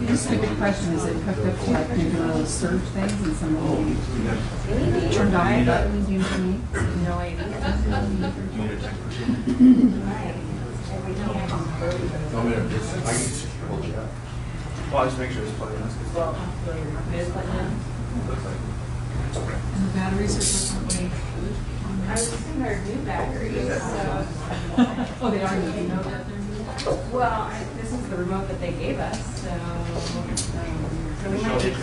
This is a good question. Is it hooked up to like maybe one of those surge things and somebody turned off the buttons? You know what I mean? No idea. Well, just make sure it's plugged in. And the batteries are different. I was thinking they're new batteries, so. Oh, they are. You know that they're new? Well, this is the remote that they gave us, so we might need to.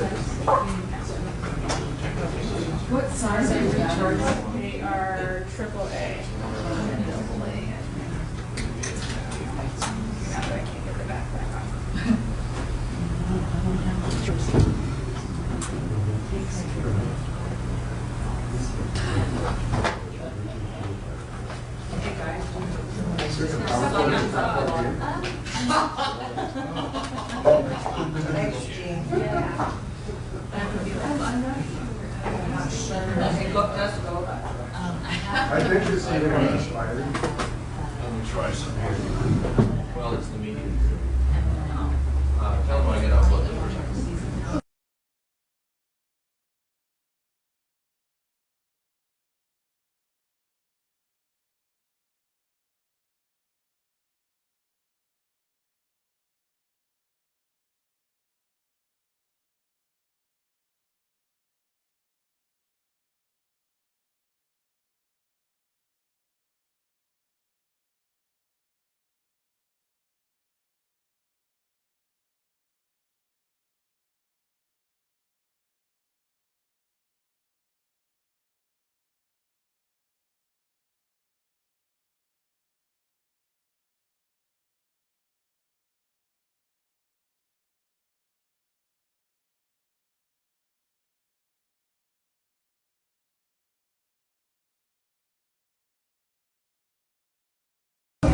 What size are your batteries? They are AAA. Now that I can't get the backpack off. Hey guys. I think it's even on the spider. Let me try some. Well, it's the medium. Tell them I get out.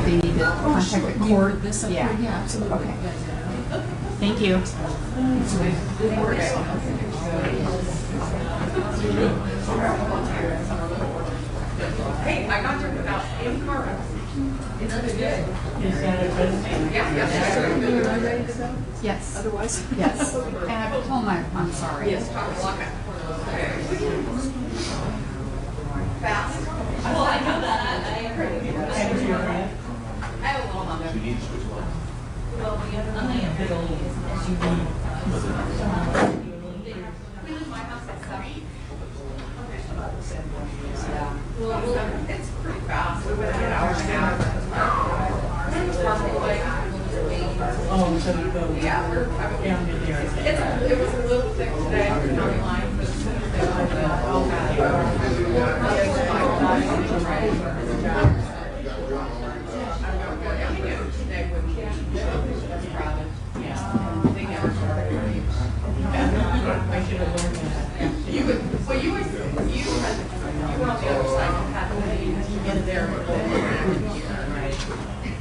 They need to contact the court. This Yeah. absolutely. Okay. Thank you. Hey, I got there without any carbon. It's good. Yes. Otherwise? Yes. And I told my, I'm sorry. Yes, talk a lot. Fast. Well, I know that. I have a little Honda. You need to switch one. Well, we have a big old SUV. We leave my house at 7. Yeah. Well, it's pretty fast. We went an hour and a half. Oh, so you go. Yeah, we're Down to there. it was a little thick today on the line, but as soon as they all I should have learned that. you were on the other side and had to get there.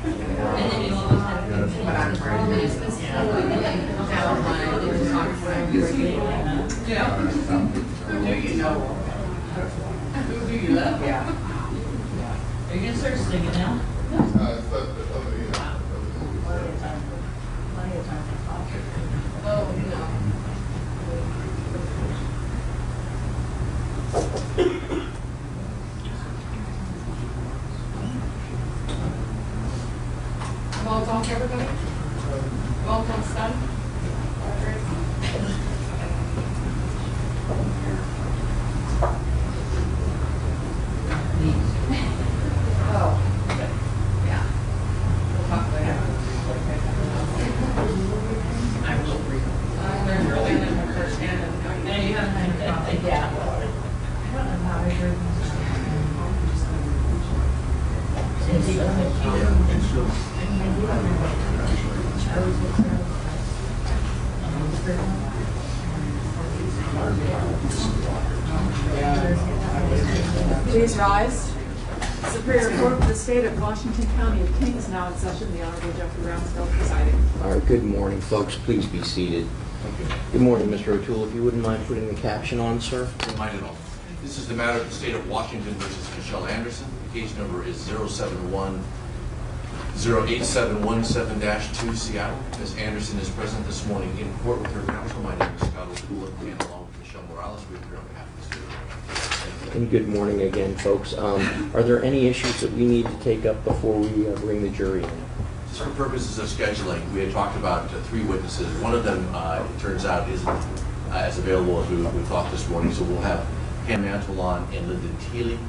And then you always had to yeah. Who do you know? Who do you love? Yeah. Are you gonna start singing now? Oh, no. Well talk, everybody? Well talk, son? Oh, yeah. We'll talk later. I will read. There's really nothing firsthand. Yeah. I don't know how I heard Please rise. Superior Court of the State of Washington County of King is now in session. The Honorable Jeffrey Brownsville presiding. All right, good morning, folks. Please be seated. Good morning, Mr. O'Toole. If you wouldn't mind putting the caption on, sir. Don't mind at all. This is the matter of the state of Washington versus Michele Anderson. The case number is 071-2 08717-2 Seattle. Ms. Anderson is present this morning in court with her counsel. My name is Scott O'Toole, and along with Michelle Morales, we appear on behalf of the state. And good morning again, folks. Are there any issues that we need to take up before we bring the jury in? Just for purposes of scheduling, we had talked about 3 witnesses. One of them, it turns out, isn't as available as we thought this morning, so we'll have Pam Mantle on and Linda Teely.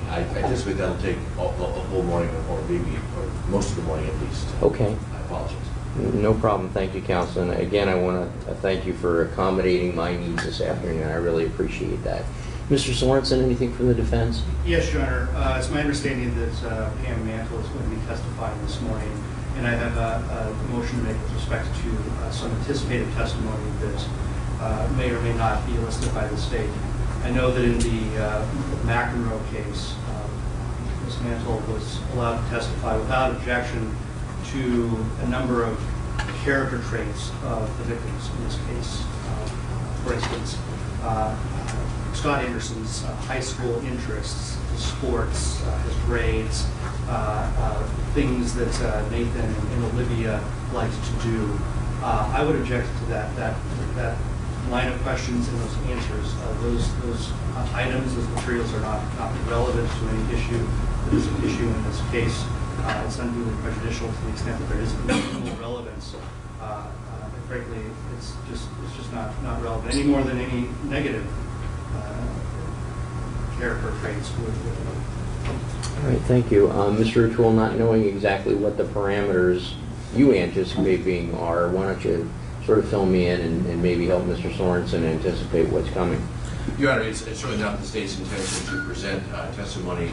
I anticipate that'll take a whole morning or maybe or most of the morning at least. Okay. I apologize. No problem. Thank you, counsel. And again, I want to thank you for accommodating my needs this afternoon. I really appreciate that. Mr. Sorensen, anything from the defense? Yes, Your Honor. It's my understanding that Pam Mantle is going to be testifying this morning, and I have a motion to make with respect to some anticipated testimony that may or may not be elicited by the state. I know that in the McEnroe case, Ms. Mantle was allowed to testify without objection to a number of character traits of the victims in this case. For instance, Scott Anderson's high school interests, his sports, his grades, things that Nathan and Olivia liked to do. I would object to that line of questions and those answers. Those items, those materials are not relevant to any issue that is an issue in this case. It's unduly prejudicial to the extent that there is no relevance. Frankly, it's just not relevant any more than any negative character traits would. All right, thank you. Mr. O'Toole, not knowing exactly what the parameters you anticipate being are, why don't you sort of fill me in and maybe help Mr. Sorensen anticipate what's coming? Your Honor, it's certainly not the state's intention to present testimony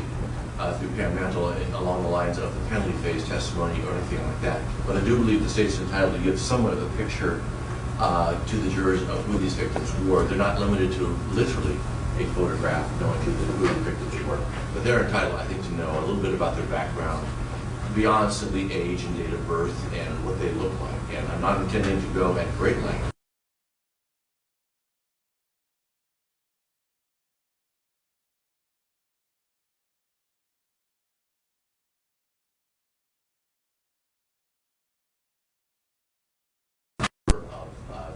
through Pam Mantle along the lines of the penalty phase testimony or anything like that. But I do believe the state's entitled to give somewhat of a picture to the jurors of who these victims were. They're not limited to literally a photograph knowing who the victims were. But they're entitled, I think, to know a little bit about their background beyond simply age and date of birth and what they look like. And I'm not intending to go at great length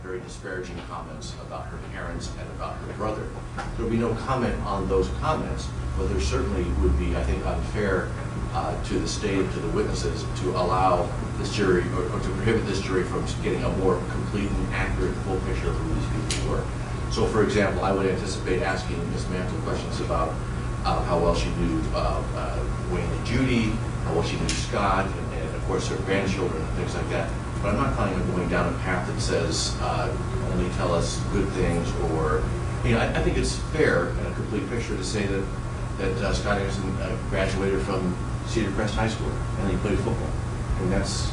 very disparaging comments about her parents and about her brother. There will be no comment on those comments, but there certainly would be, I think, unfair to the state, to the witnesses, to allow this jury or to prohibit this jury from getting a more complete and accurate full picture of who these people were. So, for example, I would anticipate asking Ms. Mantle questions about how well she knew Wayne and Judy, how well she knew Scott, and of course her grandchildren and things like that. But I'm not planning on going down a path that says only tell us good things, or I think it's fair and a complete picture to say that Scott Anderson graduated from Cedar Crest High School and he played football. And there's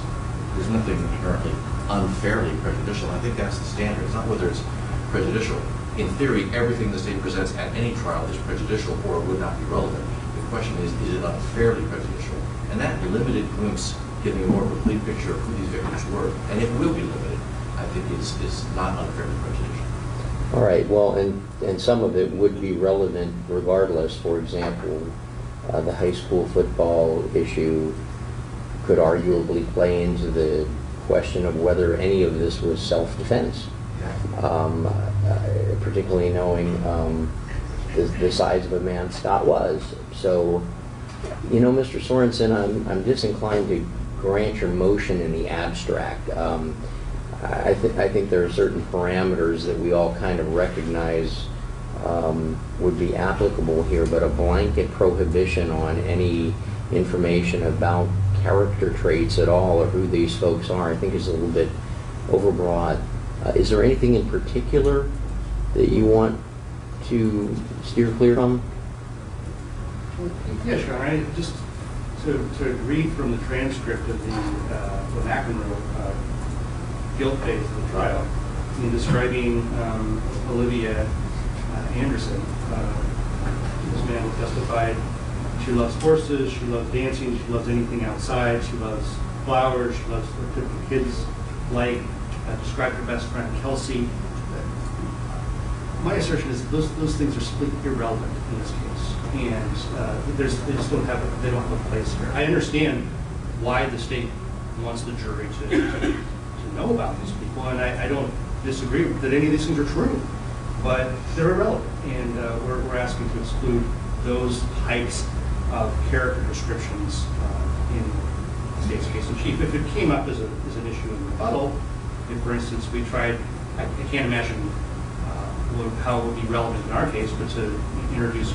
nothing inherently unfairly prejudicial. I think that's the standard. It's not whether it's prejudicial. In theory, everything the state presents at any trial is prejudicial or would not be relevant. The question is it unfairly prejudicial? And that limited glimpse, giving a more complete picture of who these victims were, and it will be limited, I think is not unfairly prejudicial. All right, well, and some of it would be relevant regardless. For example, the high school football issue could arguably play into the question of whether any of this was self-defense, particularly knowing the size of a man Scott was. So, Mr. Sorensen, I'm disinclined to grant your motion in the abstract. I think there are certain parameters that we all kind of recognize would be applicable here, but a blanket prohibition on any information about character traits at all or who these folks are, I think is a little bit overbroad. Is there anything in particular that you want to steer clear from? Yes, Your Honor. Just to read from the transcript of the McEnroe guilt phase of the trial, in describing Olivia Anderson, this man who testified, she loves horses, she loves dancing, she loves anything outside, she loves flowers, she loves what typical kids like, described her best friend Kelsey. My assertion is that those things are simply irrelevant in this case, and they don't have a place here. I understand why the state wants the jury to know about these people, and I don't disagree that any of these things are true, but they're irrelevant, and we're asking to exclude those types of character descriptions in the state's case in chief. If it came up as an issue in rebuttal, if, for instance, we tried, I can't imagine how it would be relevant in our case, but to introduce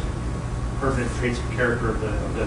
pertinent traits of character of the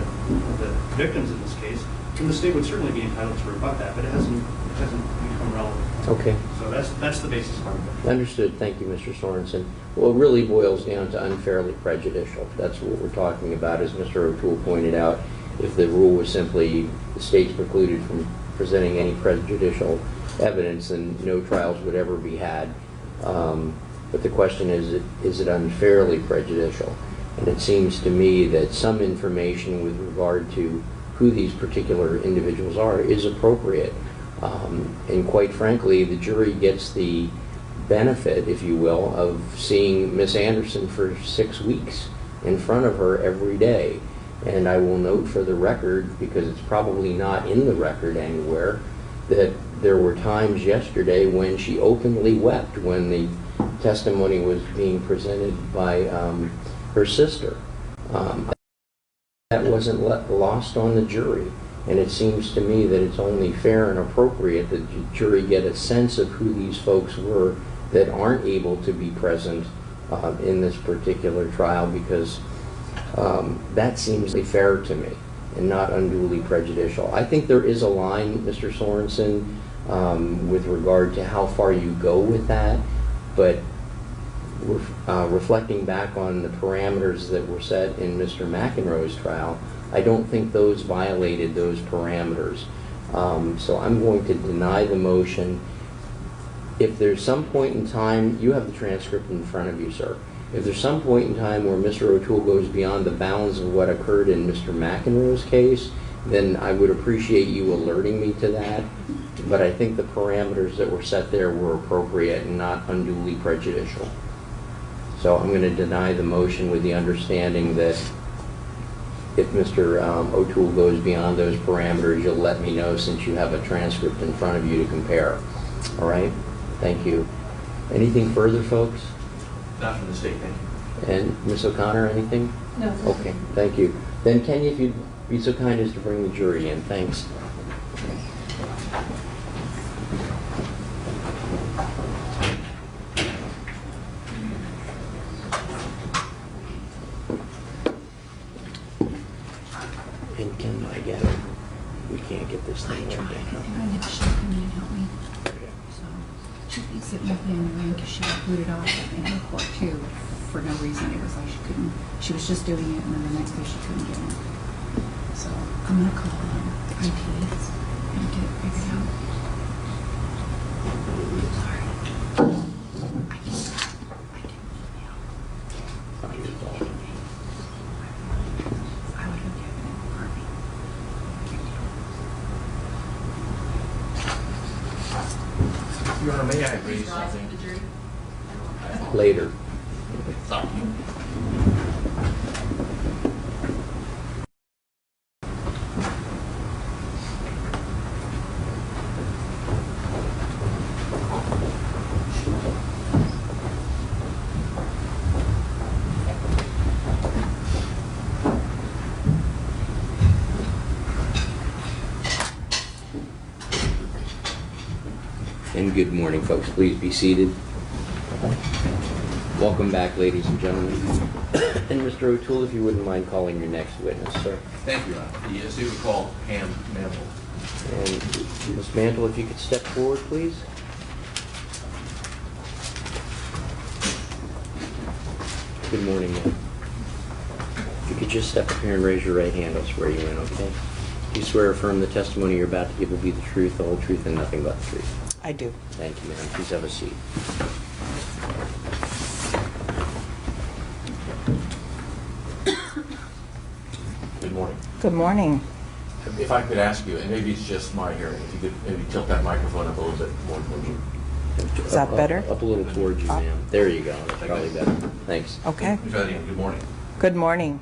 victims in this case, then the state would certainly be entitled to rebut that, but it hasn't become relevant. Okay. So that's the basis of it. Understood. Thank you, Mr. Sorensen. Well, it really boils down to unfairly prejudicial. That's what we're talking about, as Mr. O'Toole pointed out. If the rule was simply the state's precluded from presenting any prejudicial evidence, then no trials would ever be had. But the question is it unfairly prejudicial? And it seems to me that some information with regard to who these particular individuals are is appropriate. And quite frankly, the jury gets the benefit, if you will, of seeing Miss Anderson for 6 weeks in front of her every day. And I will note for the record, because it's probably not in the record anywhere, that there were times yesterday when she openly wept when the testimony was being presented by her sister. That wasn't lost on the jury. And it seems to me that it's only fair and appropriate that the jury get a sense of who these folks were that aren't able to be present in this particular trial, because that seems fair to me and not unduly prejudicial. I think there is a line, Mr. Sorensen, with regard to how far you go with that, but reflecting back on the parameters that were set in Mr. McEnroe's trial, I don't think those violated those parameters. So I'm going to deny the motion. If there's some point in time, you have the transcript in front of you, sir. If there's some point in time where Mr. O'Toole goes beyond the bounds of what occurred in Mr. McEnroe's case, then I would appreciate you alerting me to that. But I think the parameters that were set there were appropriate and not unduly prejudicial. So I'm going to deny the motion with the understanding that if Mr. O'Toole goes beyond those parameters, you'll let me know, since you have a transcript in front of you to compare. All right? Thank you. Anything further, folks? Not from the state, thank you. And Ms. O'Connor, anything? No. Okay, thank you. Then Kenya, if you'd be so kind as to bring the jury in. Thanks. And Ken, I get it. We can't get this thing working. I know she'll come in and help me. So she'll be sitting with me in the room because she got booted off in her court too for no reason. It was like she couldn't. She was just doing it, and then the next day she couldn't get in. So I'm gonna call the IPs and get it figured out. Sorry. I didn't email. I would have given it for me. Your Honor, may I raise something? Later. Thank you. And good morning, folks. Please be seated. Welcome back, ladies and gentlemen. And Mr. O'Toole, if you wouldn't mind calling your next witness, sir. Thank you, Your Honor. The state would call Pam Mantle. And Ms. Mantle, if you could step forward, please. Good morning, ma'am. If you could just step up here and raise your right hand, I'll swear you in, okay? Do you swear or affirm the testimony you're about to give will be the truth, the whole truth, and nothing but the truth? I do. Thank you, ma'am. Please have a seat. Good morning. Good morning. If I could ask you, and maybe it's just my hearing, if you could maybe tilt that microphone up a little bit more towards you. Is that better? Up a little towards you, ma'am. There you go. That's probably better. Thanks. Okay. Good morning. Good morning.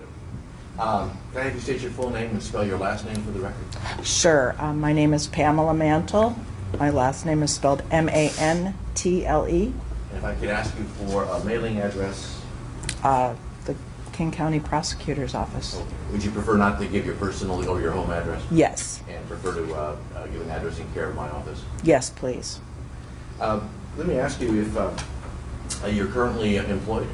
Can I have you state your full name and spell your last name for the record? Sure. My name is Pamela Mantle. My last name is spelled M-A-N-T-L-E. And if I could ask you for a mailing address, The King County Prosecutor's Office. would you prefer not to give your personal or your home address? Yes. And prefer to give an address in care of my office? Yes, please. Let me ask you if you're currently employed.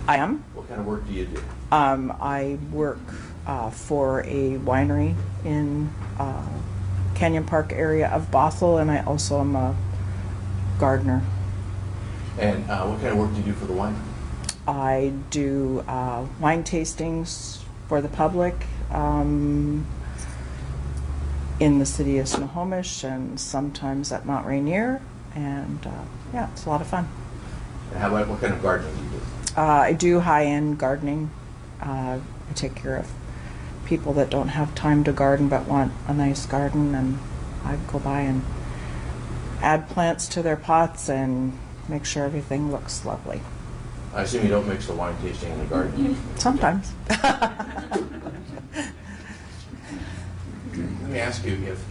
I am. What kind of work do you do? I work for a winery in Canyon Park area of Bothell, and I also am a gardener. And what kind of work do you do for the wine? I do wine tastings for the public in the city of Snohomish and sometimes at Mount Rainier, and yeah, it's a lot of fun. And how about what kind of gardening do you do? I do high-end gardening. I take care of people that don't have time to garden but want a nice garden, and I go by and add plants to their pots and make sure everything looks lovely. I assume you don't mix the wine tasting and the gardening. Sometimes. Let me ask you if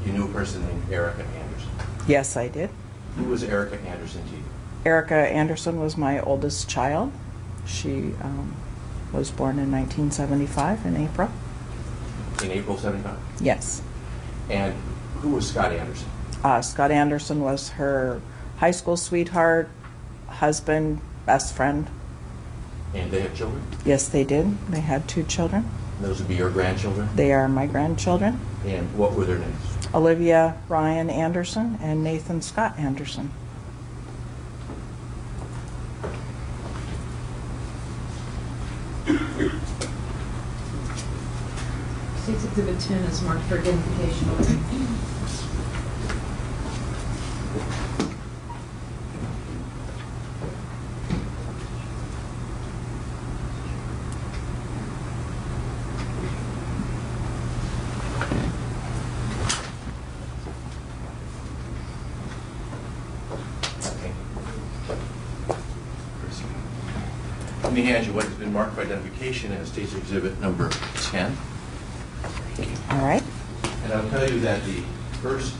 you knew a person named Erica Anderson. Yes, I did. Who was Erica Anderson to you? Erica Anderson was my oldest child. She was born in 1975 in April. In April '75? Yes. And who was Scott Anderson? Scott Anderson was her high school sweetheart, husband, best friend. And they have children? Yes, they did. They had 2 children. And those would be your grandchildren? They are my grandchildren, And what were their names? Olivia Ryan Anderson and Nathan Scott Anderson. State's Exhibit 10 is marked for identification only. Okay. Let me hand you what has been marked for identification as State's Exhibit number 10. All right. And I'll tell you that the first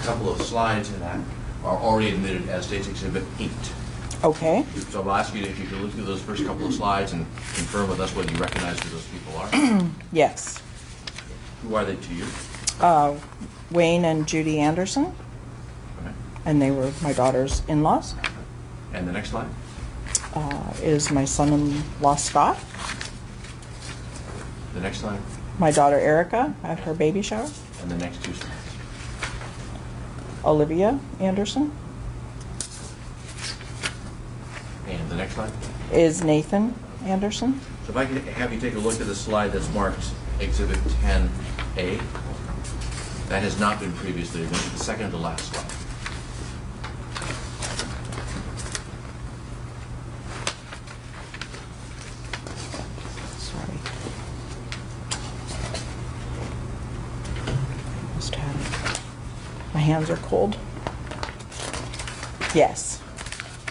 couple of slides in that are already admitted as State's Exhibit 8. Okay. So I'll ask you if you could look through those first couple of slides and confirm with us whether you recognize who those people are. Yes. Who are they to you? Wayne and Judy Anderson, Okay. and they were my daughter's in-laws. And the next slide? Is my son-in-law Scott, The next slide? my daughter Erica at her baby shower, And the next 2 slides? Olivia Anderson, And the next slide? is Nathan Anderson. So if I could have you take a look at the slide that's marked Exhibit 10A. That has not been previously admitted, the second to last slide. Sorry. Must have it. My hands are cold. Yes.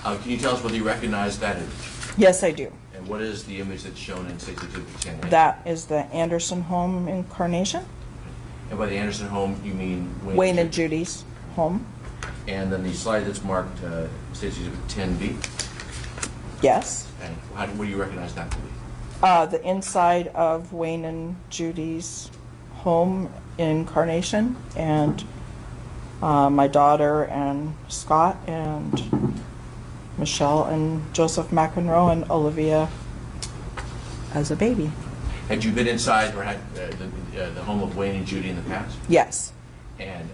Can you tell us whether you recognize that image? Yes, I do. And what is the image that's shown in State's Exhibit 10A? That is the Anderson home in Carnation. And by the Anderson home, you mean Wayne and Judy's home. And then the slide that's marked State's Exhibit 10B. Yes. And what do you recognize that to be? The inside of Wayne and Judy's home in Carnation, and my daughter and Scott and Michele and Joseph McEnroe and Olivia as a baby. Had you been inside or had the home of Wayne and Judy in the past? Yes. And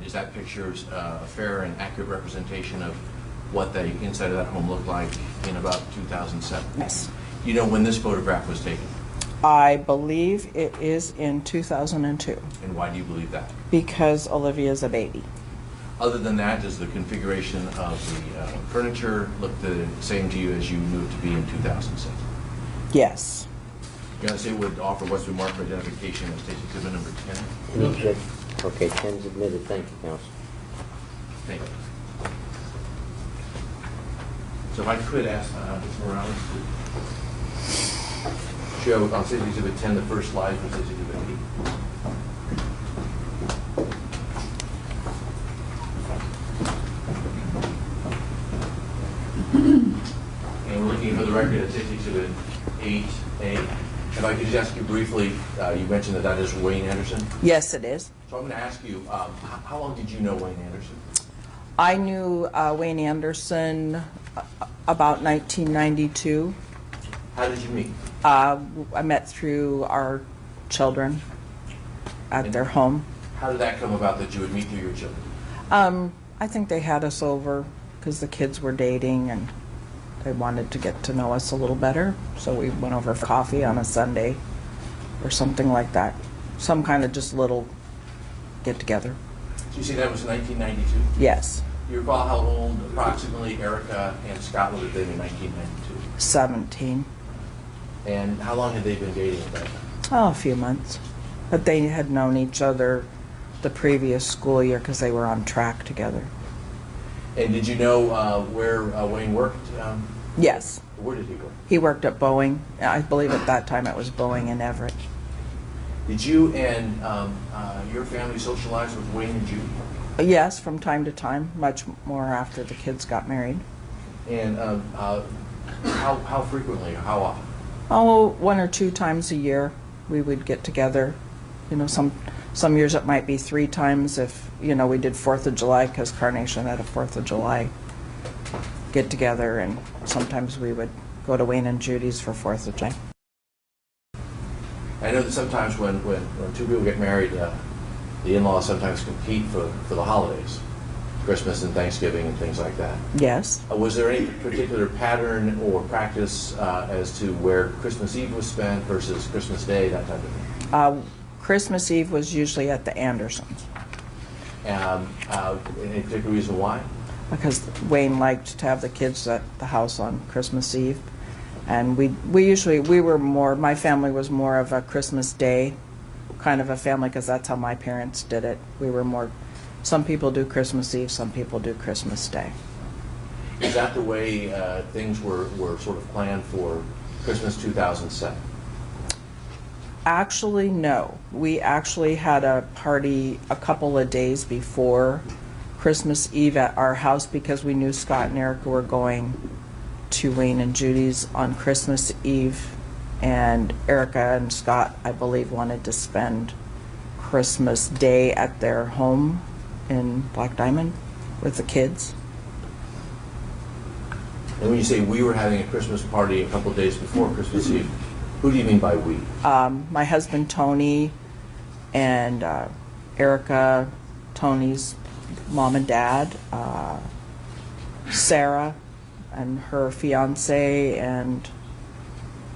is that picture a fair and accurate representation of what the inside of that home looked like in about 2007? Yes. You know when this photograph was taken? I believe it is in 2002 And why do you believe that? because Olivia's a baby. Other than that, does the configuration of the furniture look the same to you as you knew it to be in 2007? Yes. You're going to say it would offer what's been marked for identification as State's Exhibit number 10? Okay, 10's admitted. Thank you, Counsel. Thank you. So if I could ask Ms. Morales to show on State Exhibit 10 the first slide from State Exhibit 8. And we're looking for the record at State Exhibit 8A. If I could just ask you briefly, you mentioned that that is Wayne Anderson. Yes, it is. So I'm going to ask you, how long did you know Wayne Anderson? I knew Wayne Anderson about 1992. How did you meet? I met through our children at their home. How did that come about that you would meet through your children? I think they had us over because the kids were dating and they wanted to get to know us a little better. So we went over for coffee on a Sunday or something like that. Some kind of just little get together. So you say that was 1992? Yes. You recall how old approximately Erica and Scott would have been in 1992? 17. And how long had they been dating at that time? Oh, a few months. But they had known each other the previous school year because they were on track together. And did you know where Wayne worked? Yes. Where did he work? He worked at Boeing. I believe at that time it was Boeing in Everett. Did you and your family socialize with Wayne and Judy? Yes, from time to time, much more after the kids got married. And how frequently or how often? Oh, 1 or 2 times a year we would get together. You know, some years it might be 3 times if, you know, we did 4th of July because Carnation had a 4th of July get together, and sometimes we would go to Wayne and Judy's for 4th of July. I know that sometimes when two people get married, the in-laws sometimes compete for the holidays, Christmas and Thanksgiving and things like that. Yes. Was there any particular pattern or practice as to where Christmas Eve was spent versus Christmas Day, that type of thing? Christmas Eve was usually at the Andersons. Any particular reason why? Because Wayne liked to have the kids at the house on Christmas Eve. And my family was more of a Christmas Day kind of a family because that's how my parents did it. We were more, some people do Christmas Eve, some people do Christmas Day. Is that the way things were sort of planned for Christmas 2007? Actually, no. We actually had a party a couple of days before Christmas Eve at our house because we knew Scott and Erica were going to Wayne and Judy's on Christmas Eve, and Erica and Scott, I believe, wanted to spend Christmas Day at their home in Black Diamond with the kids. And when you say we were having a Christmas party a couple of days before Christmas Eve, who do you mean by we? My husband Tony and Erica, Tony's mom and dad, Sarah and her fiance, and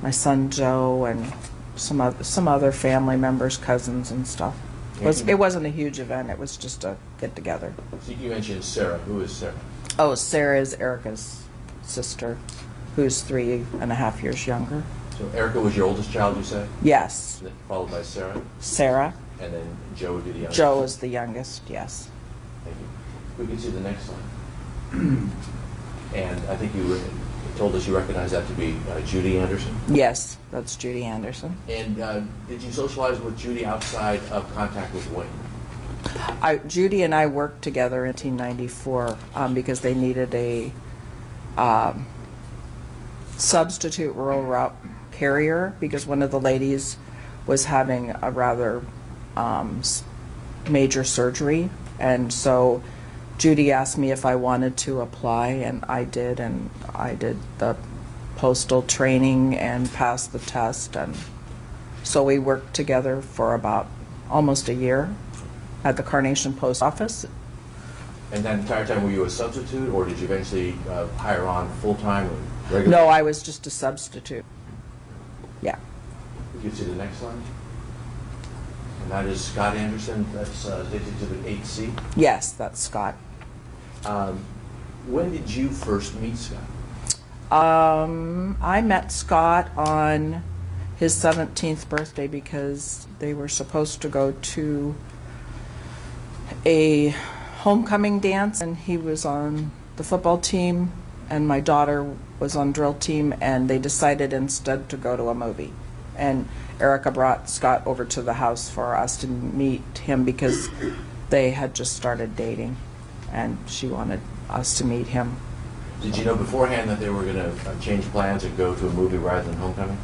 my son Joe, and some other family members, cousins and stuff. It wasn't a huge event. It was just a get together. So you mentioned Sarah. Who is Sarah? Oh, Sarah is Erica's sister, who's 3.5 years younger. So Erica was your oldest child, you say? Yes. Followed by Sarah? Sarah. And then Joe would be the youngest? Joe is the youngest, yes. Thank you. We can see the next slide. And I think you told us you recognize that to be Judy Anderson? Yes, that's Judy Anderson. And did you socialize with Judy outside of contact with Wayne? Judy and I worked together in 1994 because they needed a substitute rural route carrier because one of the ladies was having a rather major surgery, and so Judy asked me if I wanted to apply, and I did the postal training and passed the test, and so we worked together for about almost a year at the Carnation post office. And that entire time, were you a substitute, or did you eventually hire on full-time or regular? No, I was just a substitute. Yeah. You can see the next slide. And that is Scott Anderson. That's Exhibit 8C. Yes, that's Scott. When did you first meet Scott? I met Scott on his 17th birthday because they were supposed to go to a homecoming dance, and he was on the football team and my daughter was on drill team, and they decided instead to go to a movie. And Erica brought Scott over to the house for us to meet him because they had just started dating, and she wanted us to meet him. Did you know beforehand that they were going to change plans and go to a movie rather than Homecoming?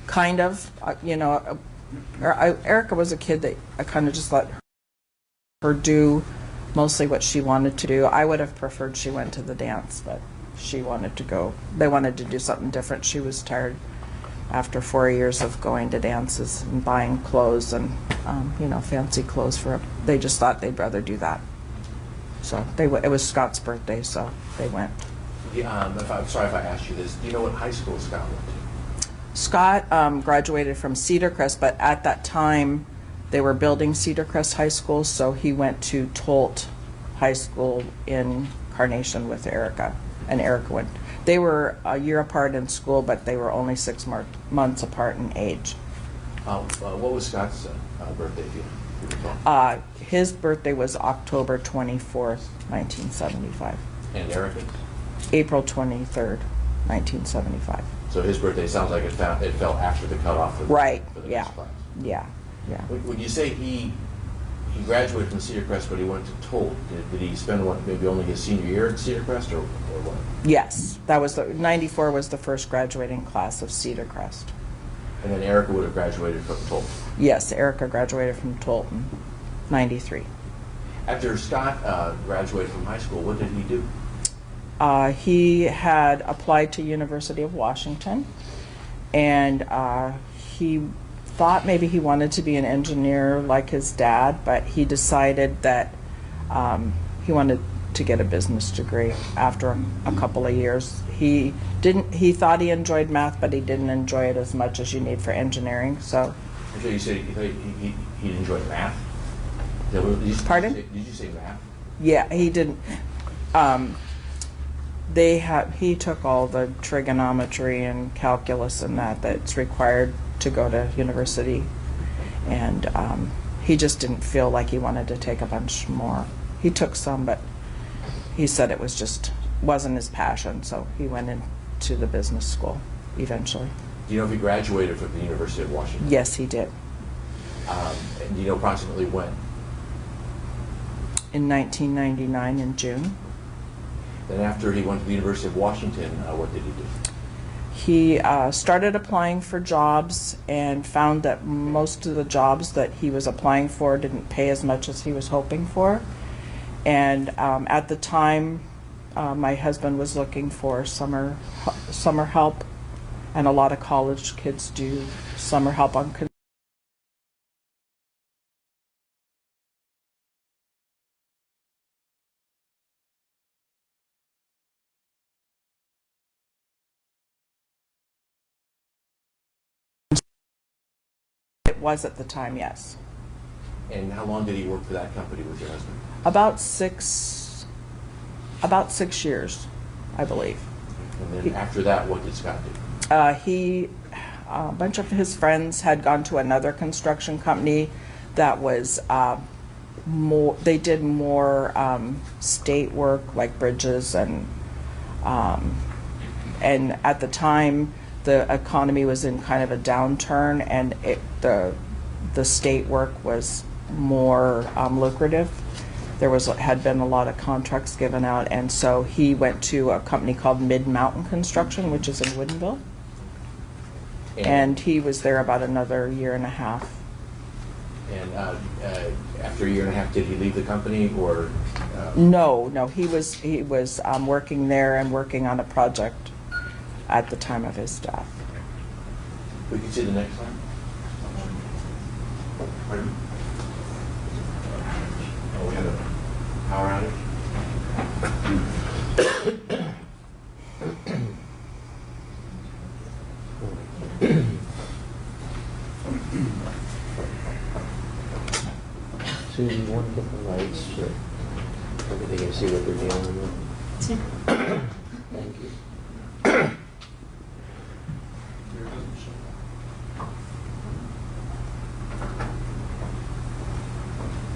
Kind of. You know, Erica was a kid that I kind of just let her do mostly what she wanted to do. I would have preferred she went to the dance, but she wanted to go. They wanted to do something different. She was tired after 4 years of going to dances and buying clothes and, you know, fancy clothes for her. They just thought they'd rather do that. So it was Scott's birthday, so they went. I'm sorry if I asked you this. Do you know what high school Scott went to? Scott graduated from Cedar Crest, but at that time they were building Cedar Crest High School, so he went to Tolt High School in Carnation with Erica, and Erica went. They were a year apart in school, but they were only 6 months apart in age. What was Scott's birthday, if you recall? His birthday was October 24th, 1975. And Erica's? April 23rd, 1975. So his birthday sounds like it fell after the cutoff for the, Right, for the yeah. next class. Yeah. When you say he graduated from Cedar Crest, but he went to Tolt, did he spend maybe only his senior year at Cedar Crest, or what? Yes, that was 94 was the first graduating class of Cedar Crest. And then Erica would have graduated from Tolt. Yes, Erica graduated from Tolt in 93. After Scott graduated from high school, what did he do? He had applied to University of Washington, and he thought maybe he wanted to be an engineer like his dad, but he decided that he wanted to get a business degree after a couple of years. He thought he enjoyed math, but he didn't enjoy it as much as you need for engineering. So You said he enjoyed math? Pardon? Did you say math? yeah, he didn't. He took all the trigonometry and calculus and that's required to go to university, and he just didn't feel like he wanted to take a bunch more. He took some, but he said it wasn't his passion, so he went into the business school eventually. Do you know if he graduated from the University of Washington? Yes, he did. And do you know approximately when? In 1999 in June. Then after he went to the University of Washington, what did he do? He started applying for jobs and found that most of the jobs that he was applying for didn't pay as much as he was hoping for. And at the time, my husband was looking for summer help, and a lot of college kids do summer help on was at the time, yes. And how long did he work for that company with your husband? About six years, I believe. And then after that, what did Scott do? A bunch of his friends had gone to another construction company that was they did more state work like bridges, and at the time the economy was in kind of a downturn, and the state work was more lucrative. There had been a lot of contracts given out, and so he went to a company called Mid-Mountain Construction, which is in Woodinville, and he was there about another year and a half. And after a year and a half, did he leave the company, or? No, he was working there and working on a project at the time of his death. We can see the next slide. Pardon? Oh, we had a power outage. Susan, you want to get the lights so everybody can see what they're dealing with? Thank you.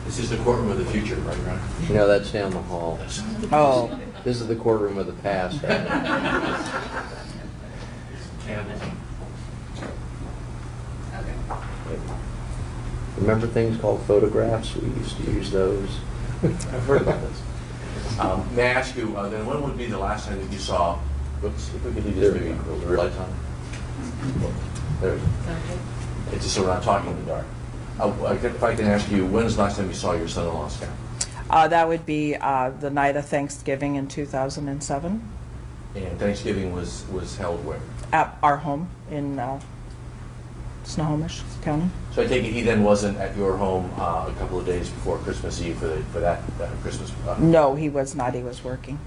This is the courtroom of the future, right, Ron? No, that's down the hall. Oh, This is the courtroom of the past. Remember things called photographs? We used to use those. I've heard about this. May I ask you, then when would be the last time that you saw, oops, if we could leave this maybe the real light on? There we go. It's just so we're not talking in the dark. If I can ask you, when's the last time you saw your son-in-law, Scott? That would be the night of Thanksgiving in 2007 And Thanksgiving was held where? at our home in Snohomish County. So I take it he then wasn't at your home a couple of days before Christmas Eve for that Christmas? No, he was not. He was working.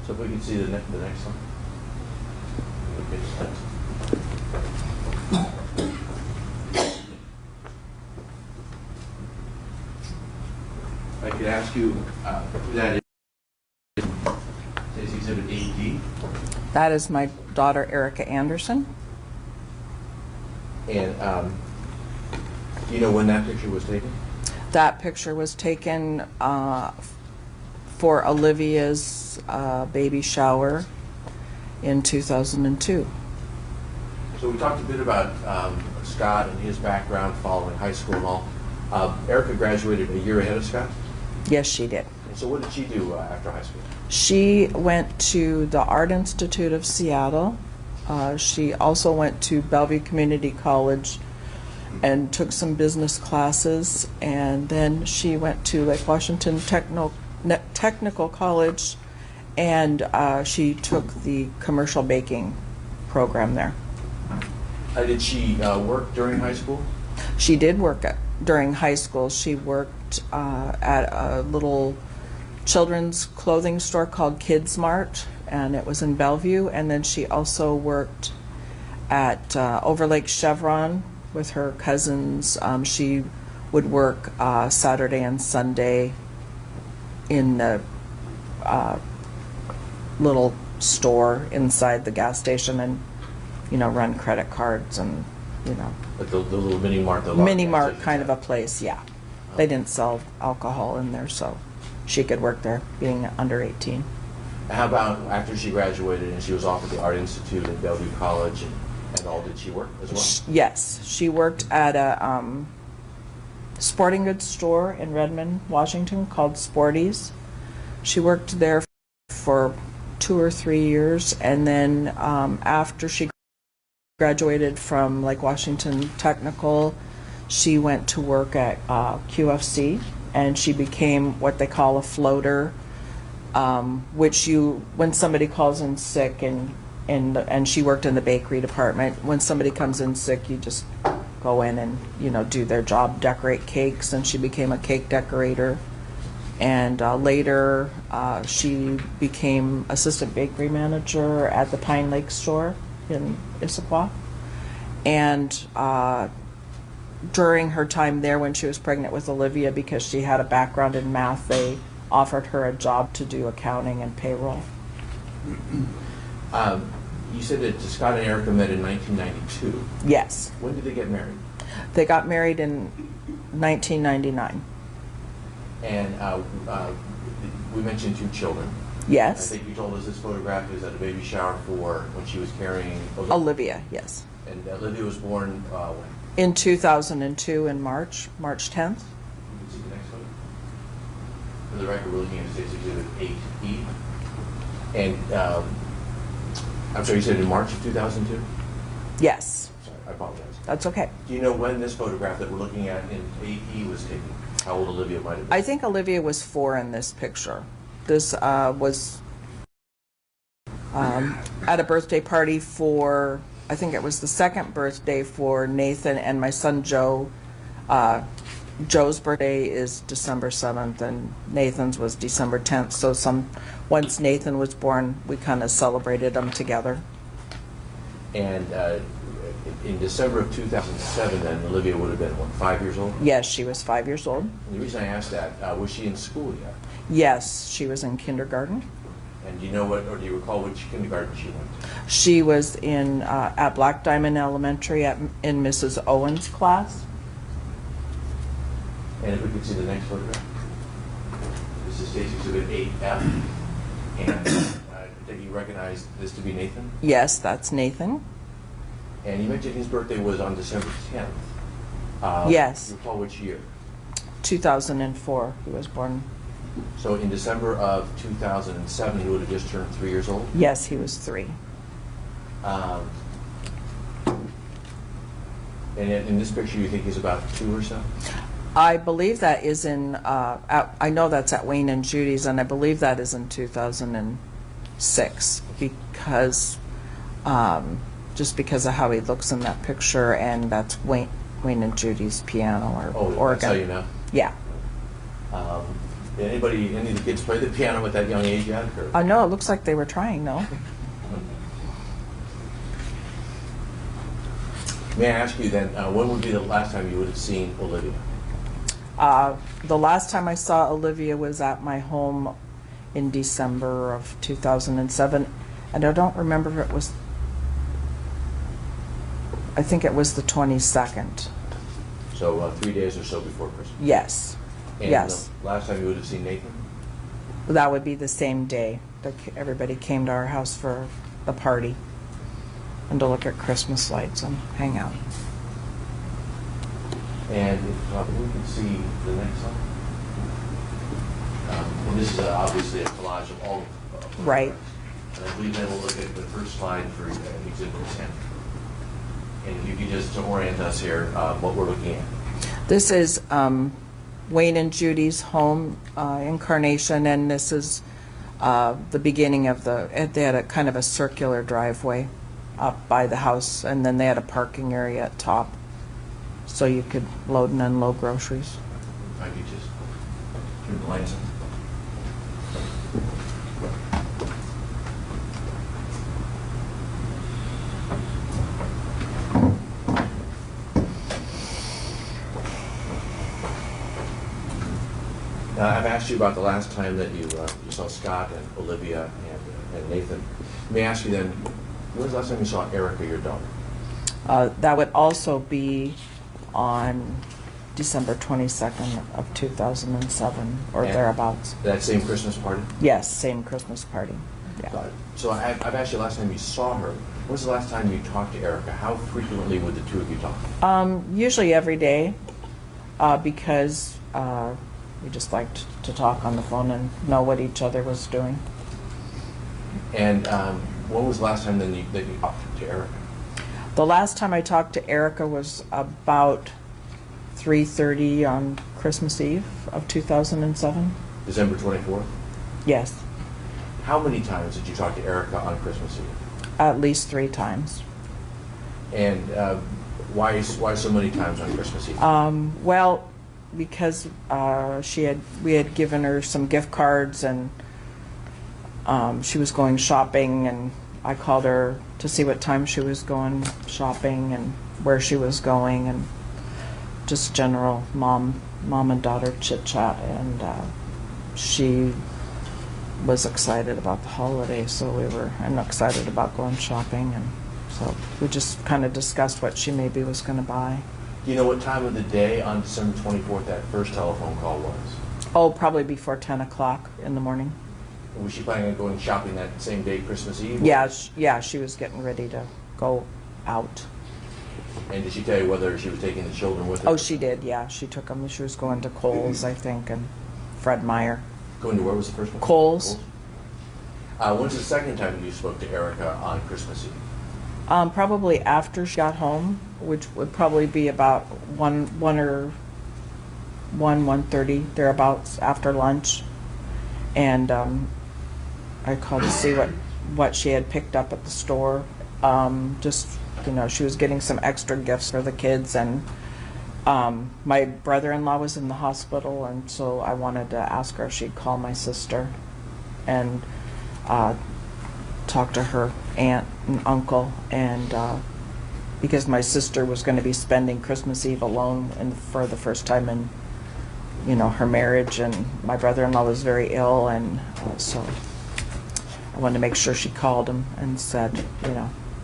So if we could see the next one. I could ask you who that is. Is Exhibit 8D? That is my daughter, Erica Anderson. And do you know when that picture was taken? That picture was taken for Olivia's baby shower in 2002. So we talked a bit about Scott and his background following high school and all. Erica graduated a year ahead of Scott? Yes, she did. And so what did she do after high school? She went to the Art Institute of Seattle. She also went to Bellevue Community College and took some business classes, and then she went to Lake Washington Technical College, and she took the commercial baking program there. Did she work during high school? She did work during high school. She worked at a little children's clothing store called Kids Mart, and it was in Bellevue. And then she also worked at Overlake Chevron with her cousins. She would work Saturday and Sunday in the little store inside the gas station, and run credit cards and Like the little mini mart? mini mart kind of a place. Yeah, they didn't sell alcohol in there, so she could work there being under 18. How about after she graduated and she was off at the Art Institute at Bellevue College and all, did she work as well? Yes, she worked at a sporting goods store in Redmond, Washington called Sporties. She worked there for 2 or 3 years, and then after she graduated from Lake Washington Technical, she went to work at QFC, and she became what they call a floater, which when somebody calls in sick, and she worked in the bakery department. When somebody comes in sick, you just go in and do their job, decorate cakes, and she became a cake decorator. And later she became assistant bakery manager at the Pine Lake store in Issaquah. And during her time there, when she was pregnant with Olivia, because she had a background in math, they offered her a job to do accounting and payroll. You said that Scott and Erica met in 1992. Yes. When did they get married? They got married in 1999. And we mentioned 2 children. Yes. I think you told us this photograph is at a baby shower for when she was carrying Olivia, yes. And Olivia was born when? In 2002 in March 10th. You can see the next one. For the record, we're looking at State's Exhibit 8E. And I'm sorry, you said in March of 2002? Yes. Sorry, I apologize. That's okay. Do you know when this photograph that we're looking at in 8E was taken? How old Olivia might have been? I think Olivia was 4 in this picture. This was at a birthday party for, I think it was the 2nd birthday for Nathan and my son Joe. Joe's birthday is December 7th and Nathan's was December 10th. So once Nathan was born, we kind of celebrated them together. And in December of 2007, then, Olivia would have been, what, 5 years old? Yes, she was 5 years old. And the reason I asked that, was she in school yet? Yes, she was in kindergarten. And do you know what, or do you recall which kindergarten she went to? She was at Black Diamond Elementary in Mrs. Owen's class. And if we could see the next photograph. This is State's Exhibit 8F. And that you recognize this to be Nathan? Yes, that's Nathan. And you mentioned his birthday was on December 10th. Yes. You recall which year? 2004, he was born. So in December of 2007, he would have just turned 3 years old? Yes, he was 3. And in this picture, you think he's about 2 or so? I believe that is in, I know that's at Wayne and Judy's, and I believe that is in 2006 because, just because of how he looks in that picture, and that's Wayne and Judy's piano or organ. That's how you know? Yeah. Did any of the kids play the piano at that young age yet? Or? No, it looks like they were trying, no? May I ask you then, when would be the last time you would have seen Olivia? The last time I saw Olivia was at my home in December of 2007, and I don't remember if it was, I think it was the 22nd. So 3 days or so before Christmas? Yes. And Yes. the last time you would have seen Nathan? That would be the same day that everybody came to our house for the party and to look at Christmas lights and hang out. And if we can see the next one. And this is obviously a collage of all of the Right. photographs. And I believe then we'll look at the first slide for Exhibit 10. And if you could just to orient us here, what we're looking at. This is Wayne and Judy's home in Carnation, and this is the beginning of they had a kind of a circular driveway up by the house, and then they had a parking area at top so you could load and unload groceries. If I could just turn the lights on. I've asked you about the last time that you saw Scott and Olivia and Nathan. May I ask you then, when was the last time you saw Erica, your daughter? That would also be on December 22nd of 2007 or And thereabouts. That same Christmas party? Yes, same Christmas party. Yeah. So I've asked you the last time you saw her. When was the last time you talked to Erica? How frequently would the two of you talk? Usually every day, because we just liked to talk on the phone and know what each other was doing. And when was the last time then that you talked to Erica? The last time I talked to Erica was about 3:30 on Christmas Eve of 2007. December 24th? Yes, How many times did you talk to Erica on Christmas Eve? at least 3 times. And why so many times on Christmas Eve? Well, because we had given her some gift cards, and she was going shopping, and I called her to see what time she was going shopping and where she was going, and just general mom and daughter chit chat. And she was excited about the holiday, so we were excited about going shopping, and so we just kind of discussed what she maybe was going to buy. Do you know what time of the day on December 24th that first telephone call was? Oh, probably before 10 o'clock in the morning. Was she planning on going shopping that same day, Christmas Eve? Yeah, she was getting ready to go out. And did she tell you whether she was taking the children with her? Oh, she did, yeah. She took them. She was going to Kohl's, I think, and Fred Meyer. Going to where was the first one? Kohl's. When's the second time you spoke to Erica on Christmas Eve? Probably after she got home, which would probably be about 1:30, thereabouts, after lunch. And I called to see what she had picked up at the store. Just, she was getting some extra gifts for the kids, and my brother-in-law was in the hospital, and so I wanted to ask her if she'd call my sister and talk to her aunt and uncle, and because my sister was going to be spending Christmas Eve alone for the first time in her marriage, and my brother-in-law was very ill, and so I wanted to make sure she called him and said,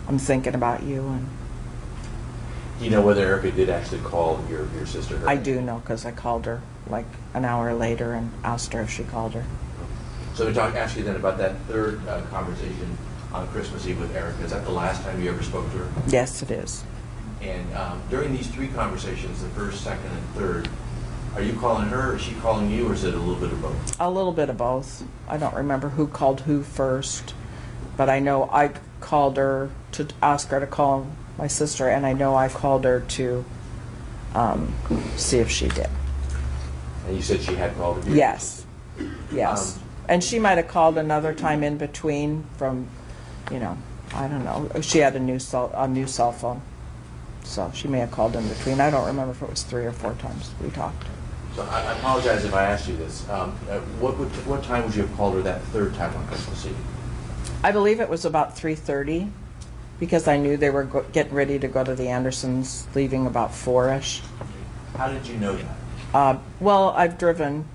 I'm thinking about you. And Do you know whether Erica did actually call your sister? I do know, because I called her like an hour later and asked her if she called her. So to ask you then about that third conversation on Christmas Eve with Erica, is that the last time you ever spoke to her? Yes, it is. And during these three conversations, the first, second, and third, are you calling her, or is she calling you, or is it a little bit of both? A little bit of both. I don't remember who called who first, but I know I called her to ask her to call my sister, and I know I called her to see if she did. And you said she had called you? Yes. Yes. And she might have called another time in between from, you know, I don't know. She had a new cell phone. So she may have called in between. I don't remember if it was 3 or 4 times we talked. So I apologize if I asked you this. What time would you have called her that third time on Christmas Eve? I believe it was about 3:30 because I knew they were getting ready to go to the Andersons, leaving about 4-ish. How did you know that? Well, I've driven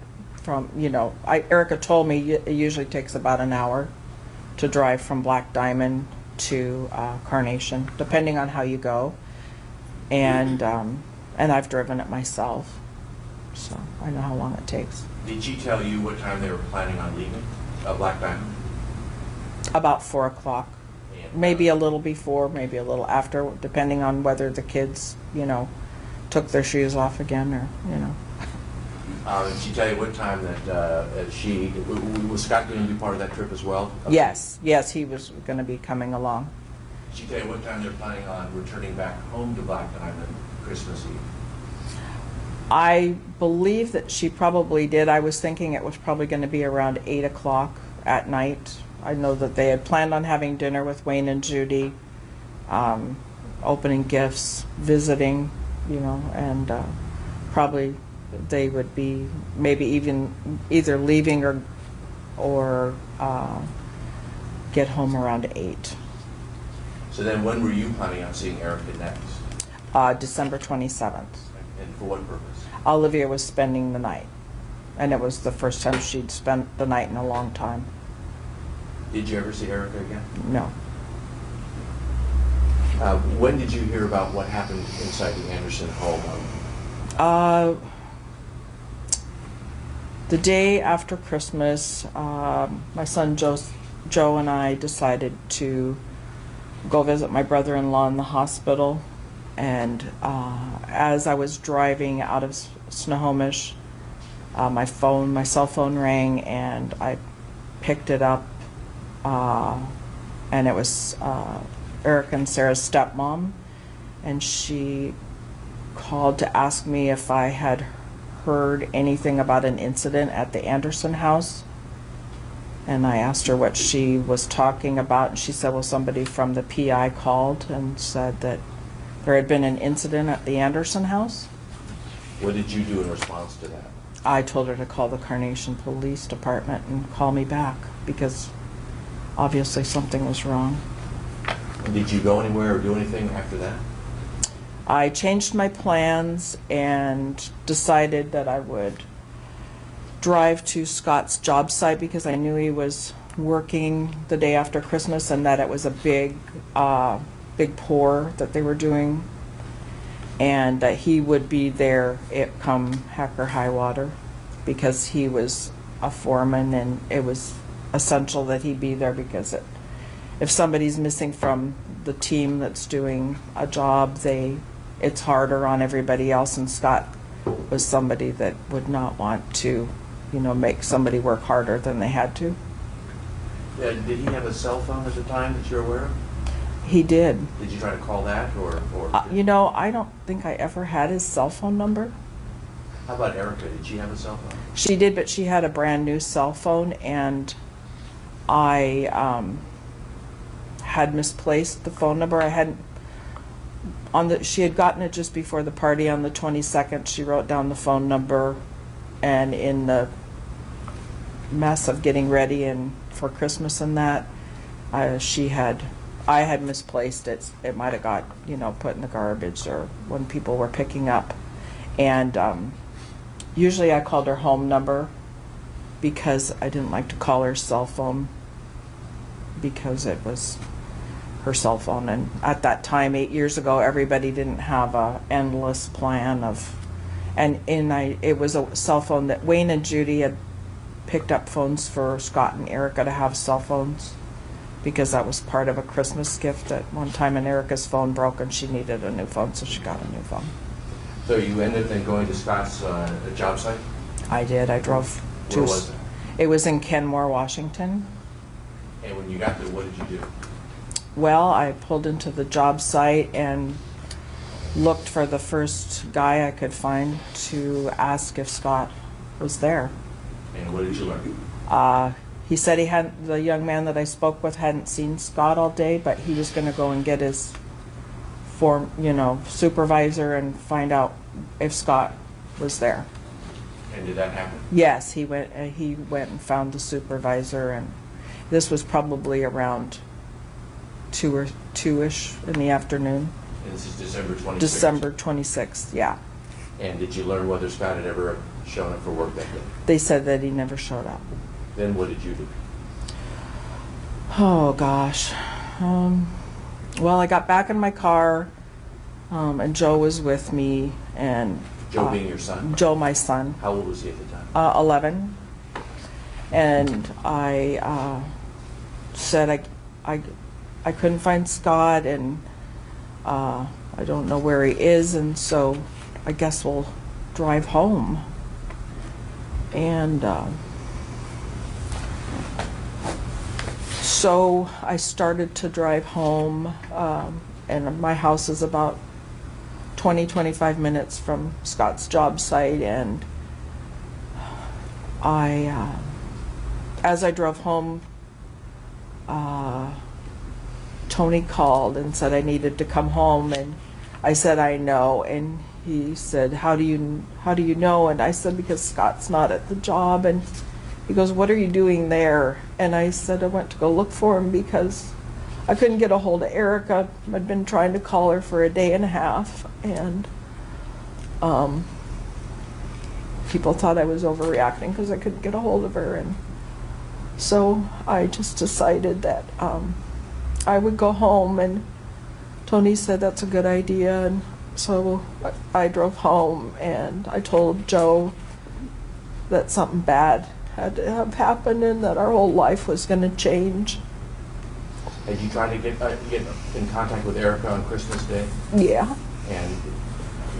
from, you know, Erica told me it usually takes about an hour to drive from Black Diamond to Carnation, depending on how you go. And I've driven it myself, so I know how long it takes. Did she tell you what time they were planning on leaving Black Diamond? About 4 o'clock. And, Maybe a little before, maybe a little after, depending on whether the kids, you know, took their shoes off again or, you know. Did she tell you what time that was Scott going to be part of that trip as well? Yes, yes, he was going to be coming along. Did she tell you what time they're planning on returning back home to Black Diamond Christmas Eve? I believe that she probably did. I was thinking it was probably going to be around 8 o'clock at night. I know that they had planned on having dinner with Wayne and Judy, opening gifts, visiting, you know, and probably they would be maybe even either leaving or get home around 8. So then when were you planning on seeing Erica next? December 27th. And for what purpose? Olivia was spending the night, and it was the first time she'd spent the night in a long time. Did you ever see Erica again? No. When did you hear about what happened inside the Anderson home? The day after Christmas, my son Joe and I decided to go visit my brother-in-law in the hospital. And as I was driving out of Snohomish, my cell phone rang, and I picked it up, and it was Eric and Sarah's stepmom, and she called to ask me if I had heard anything about an incident at the Anderson house. And I asked her what she was talking about, and she said, well, somebody from the PI called and said that there had been an incident at the Anderson house. What did you do in response to that? I told her to call the Carnation Police Department and call me back because obviously something was wrong. Did you go anywhere or do anything after that? I changed my plans and decided that I would drive to Scott's job site because I knew he was working the day after Christmas and that it was a big pour that they were doing, and that he would be there come heck or high water because he was a foreman, and it was essential that he be there because if somebody's missing from the team that's doing a job, it's harder on everybody else, and Scott was somebody that would not want to, you know, make somebody work harder than they had to. Did he have a cell phone at the time that you're aware of? He did. Did you try to call that or You know, I don't think I ever had his cell phone number. How about Erica? Did she have a cell phone? She did, but she had a brand new cell phone, and I had misplaced the phone number. I hadn't she had gotten it just before the party on the 22nd. She wrote down the phone number, and in the mess of getting ready and for Christmas and that, I had misplaced it. It might have got, you know, put in the garbage or when people were picking up. And usually I called her home number because I didn't like to call her cell phone because it was her cell phone. And at that time, 8 years ago, everybody didn't have a endless plan of, it was a cell phone that Wayne and Judy had picked up phones for Scott and Erica to have cell phones because that was part of a Christmas gift at one time, and Erica's phone broke and she needed a new phone, so she got a new phone. So you ended up then going to Scott's job site? I did. I drove to... Where was it? It was in Kenmore, Washington. And when you got there, what did you do? Well, I pulled into the job site and looked for the first guy I could find to ask if Scott was there. And what did you learn? He said he hadn't, the young man that I spoke with hadn't seen Scott all day, but he was going to go and get his supervisor and find out if Scott was there. And did that happen? Yes, he went and found the supervisor, and this was probably around 2-ish in the afternoon. And this is December 26th? December 26th, yeah. And did you learn whether Scott had ever shown up for work that day? They said that he never showed up. Then what did you do? Oh, gosh. Well, I got back in my car, and Joe was with me, and... Joe being your son? Joe, my son. How old was he at the time? 11. And I said I couldn't find Scott, and I don't know where he is, and so I guess we'll drive home. And so I started to drive home, and my house is about 20-25 minutes from Scott's job site, and as I drove home, Tony called and said I needed to come home, and I said I know, and he said how do you know? And I said because Scott's not at the job, and he goes, what are you doing there? And I said I went to go look for him because I couldn't get a hold of Erica. I'd been trying to call her for a day and a half, and people thought I was overreacting because I couldn't get a hold of her, and so I just decided that I would go home, and Tony said that's a good idea, and so I drove home, and I told Joe that something bad had to have happened and that our whole life was going to change. Had you tried to get in contact with Erica on Christmas Day? Yeah. And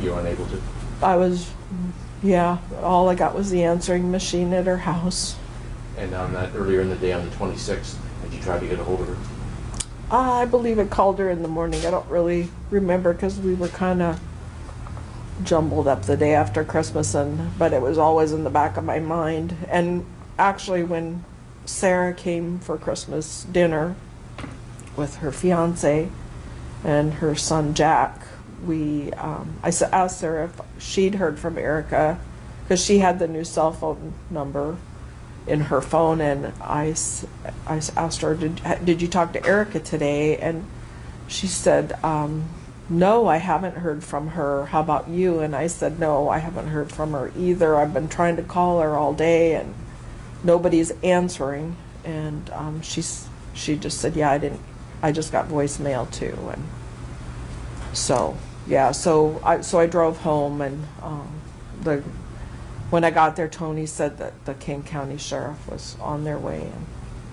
you were unable to? I was, yeah. All I got was the answering machine at her house. And on that, earlier in the day on the 26th, had you tried to get a hold of her? I believe I called her in the morning. I don't really remember because we were kind of jumbled up the day after Christmas, but it was always in the back of my mind. And actually when Sarah came for Christmas dinner with her fiance and her son Jack, I asked Sarah if she'd heard from Erica because she had the new cell phone number in her phone, and I asked her, did you talk to Erica today? And she said, no, I haven't heard from her. How about you? And I said, no, I haven't heard from her either. I've been trying to call her all day and nobody's answering. And she just said, yeah, I just got voicemail too. And so yeah, so I drove home, and when I got there, Tony said that the King County Sheriff was on their way.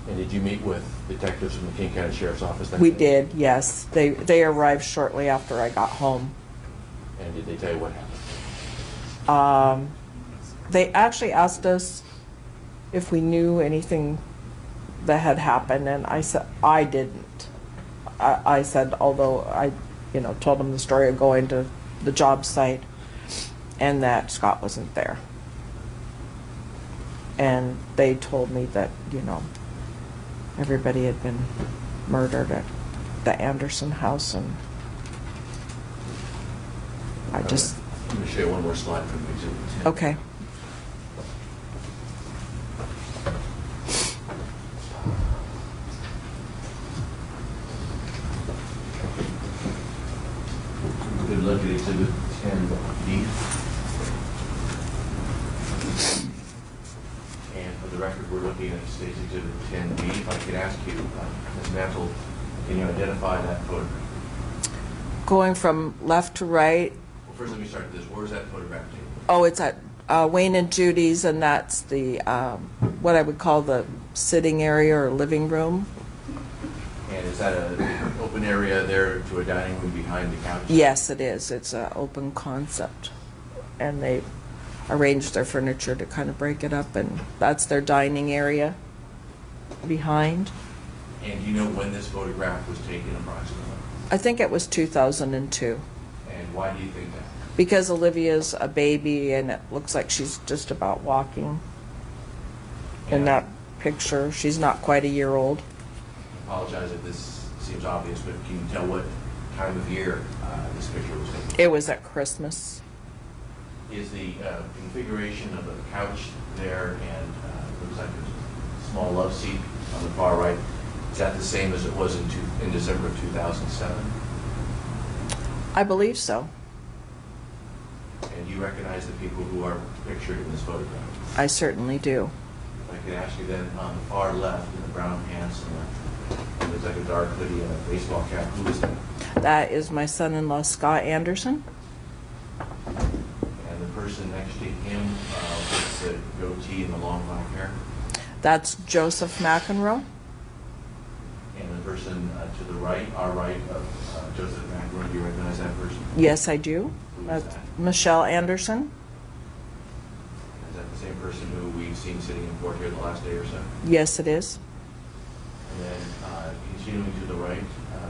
And did you meet with detectives from the King County Sheriff's Office that We day? did, yes. They arrived shortly after I got home. And did they tell you what happened? They actually asked us if we knew anything that had happened, and I said I didn't. I said, although I told them the story of going to the job site and that Scott wasn't there. And they told me that, everybody had been murdered at the Anderson house, and I just... I'm going to show you one more slide from Exhibit 10. Okay. Good look at Exhibit 10B. And for the record, we're looking at State's Exhibit 10B. If I could ask you, Ms. Mantle, can you identify that photograph? Going from left to right. Well, first let me start with this. Where's that photograph taken? Oh, it's at Wayne and Judy's, and that's the what I would call the sitting area or living room. And is that an open area there to a dining room behind the couch? Yes, it is. It's an open concept, and they arranged their furniture to kind of break it up, and that's their dining area behind. And do you know when this photograph was taken approximately? I think it was 2002. And why do you think that? Because Olivia's a baby, and it looks like she's just about walking in that picture. She's not quite a year old. I apologize if this seems obvious, but can you tell what time of year this picture was taken? It was at Christmas. Is the configuration of the couch there and looks like a small love seat on the far right, is that the same as it was in December of 2007? I believe so. And do you recognize the people who are pictured in this photograph? I certainly do. If I could ask you then, on the far left, in the brown pants and looks like a dark hoodie and a baseball cap, who is that? That is my son-in-law, Scott Anderson. And the person next to him with the goatee and the long black hair? That's Joseph McEnroe. And the person to the right, our right of Joseph McEnroe, do you recognize that person? Yes, I do. Who is That's that? Michele Anderson. Is that the same person who we've seen sitting in court here the last day or so? Yes, it is. And then continuing to the right,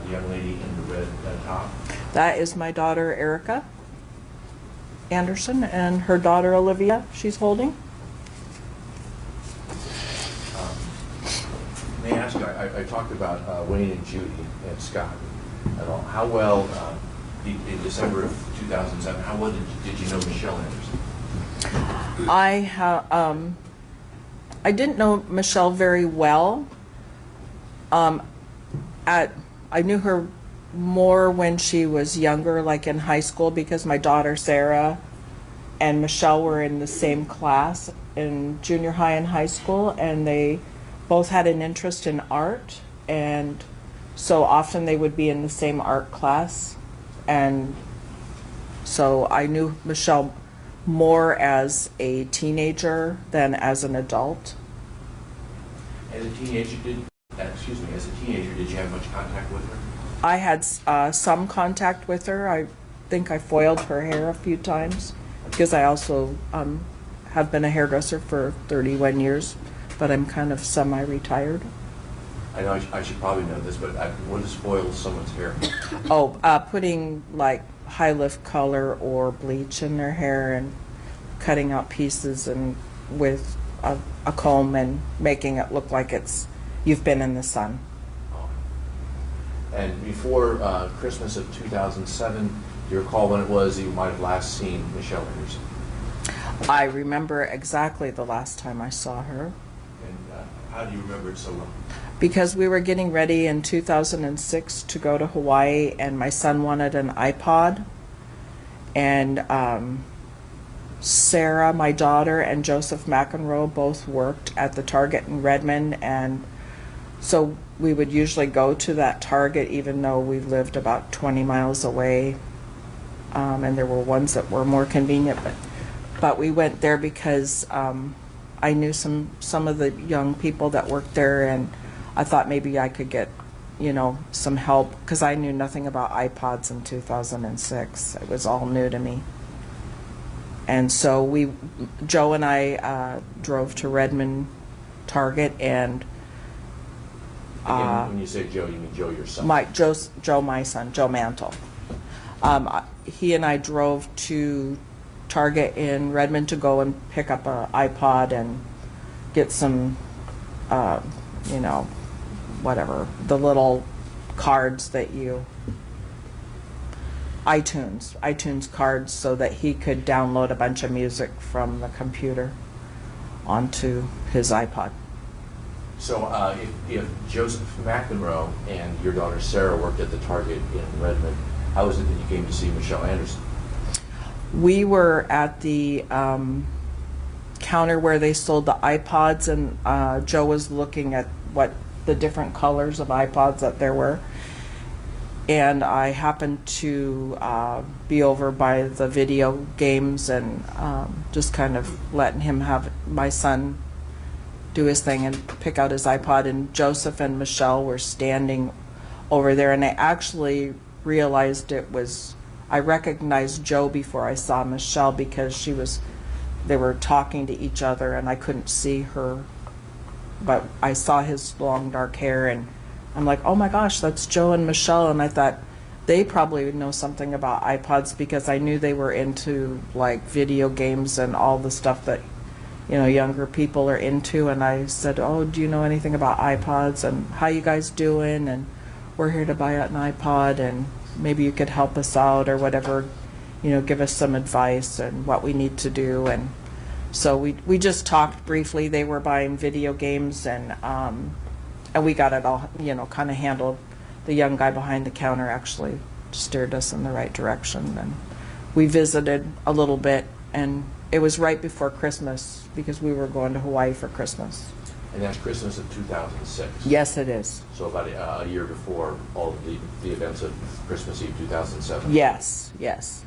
the young lady in the red top. That is my daughter, Erica Anderson, and her daughter, Olivia, she's holding. May I ask you, I talked about Wayne and Judy and Scott and all. How well, in December of 2007, how well did you know Michele Anderson? I didn't know Michele very well. I knew her more when she was younger, like in high school, because my daughter Sarah and Michele were in the same class in junior high and high school, and they both had an interest in art, and so often they would be in the same art class, and so I knew Michele more as a teenager than as an adult. As a teenager, did you have much contact with her? I had some contact with her. I think I foiled her hair a few times because I also have been a hairdresser for 31 years, but I'm kind of semi-retired. I know I should probably know this, but what does foil someone's hair? Oh, putting like high lift color or bleach in their hair and cutting out pieces and with a comb and making it look like you've been in the sun. And before Christmas of 2007, do you recall when it was you might have last seen Michele Anderson? I remember exactly the last time I saw her. And how do you remember it so well? Because we were getting ready in 2006 to go to Hawaii, and my son wanted an iPod, and Sarah, my daughter, and Joseph McEnroe both worked at the Target in Redmond, and so we would usually go to that Target even though we lived about 20 miles away, and there were ones that were more convenient, but we went there because I knew some of the young people that worked there, and I thought maybe I could get, some help, because I knew nothing about iPods in 2006. It was all new to me. And so Joe and I drove to Redmond Target, and Again, when you say Joe, you mean Joe yourself? Joe, my son, Joe Mantle. He and I drove to Target in Redmond to go and pick up an iPod and get some, whatever, the little cards that iTunes cards, so that he could download a bunch of music from the computer onto his iPod. So if Joseph McEnroe and your daughter Sarah worked at the Target in Redmond, how was it that you came to see Michele Anderson? We were at the counter where they sold the iPods, and Joe was looking at what the different colors of iPods that there were. and I happened to be over by the video games and just kind of letting him have, my son, do his thing and pick out his iPod, and Joseph and Michelle were standing over there, and I actually realized I recognized Joe before I saw Michelle because they were talking to each other and I couldn't see her, but I saw his long dark hair and I'm like, oh my gosh, that's Joe and Michelle. And I thought they probably would know something about iPods because I knew they were into like video games and all the stuff that, you know, younger people are into. And I said, oh, do you know anything about iPods and how you guys doing? And we're here to buy an iPod and maybe you could help us out or whatever, you know, give us some advice and what we need to do. And so we just talked briefly. They were buying video games and we got it all, you know, kind of handled. The young guy behind the counter actually steered us in the right direction, and we visited a little bit, and it was right before Christmas because we were going to Hawaii for Christmas. And that's Christmas of 2006. Yes, it is. So about a year before all of the events of Christmas Eve 2007. Yes, yes.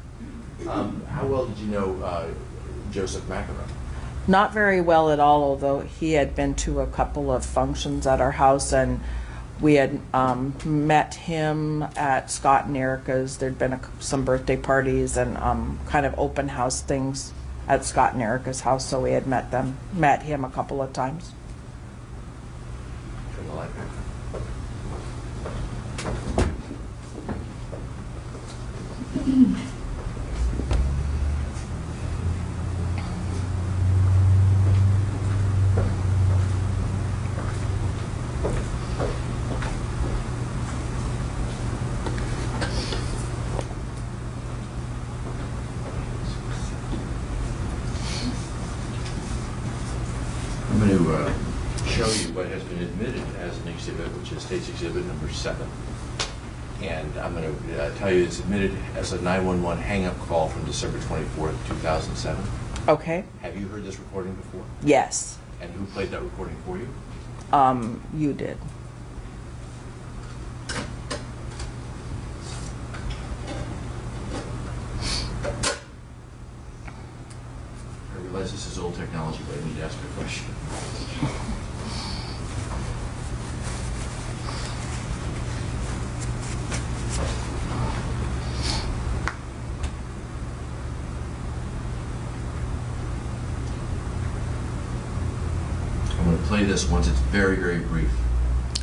How well did you know Joseph McEnroe? Not very well at all, although he had been to a couple of functions at our house, and we had met him at Scott and Erica's. There'd been some birthday parties and kind of open house things at Scott and Erica's house, so we had met him a couple of times. Turn the light back. I'm going to show you what has been admitted as an exhibit, which is State's Exhibit number 7. And I'm going to tell you it's admitted as a 911 hang-up call from December 24th, 2007. Okay. Have you heard this recording before? Yes. And who played that recording for you? You did. I realize this is old technology, but I need to ask a question. I'm going to play this once it's very, very brief.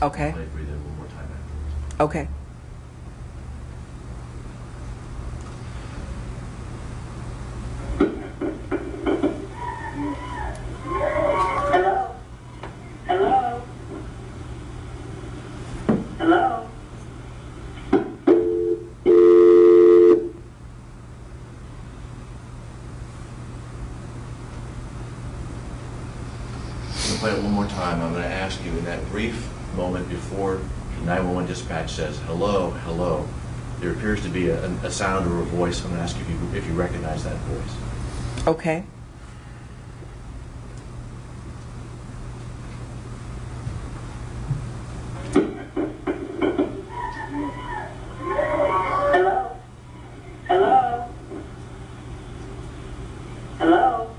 Okay. I'll play it for you then one more time afterwards. Okay. Hello? Hello? I'm going to play it one more time. I'm going to ask you in that brief moment before the 911 dispatch says, hello, hello, there appears to be a sound or a voice. I'm going to ask you if you recognize that voice. Okay. Hello? Hello? Hello?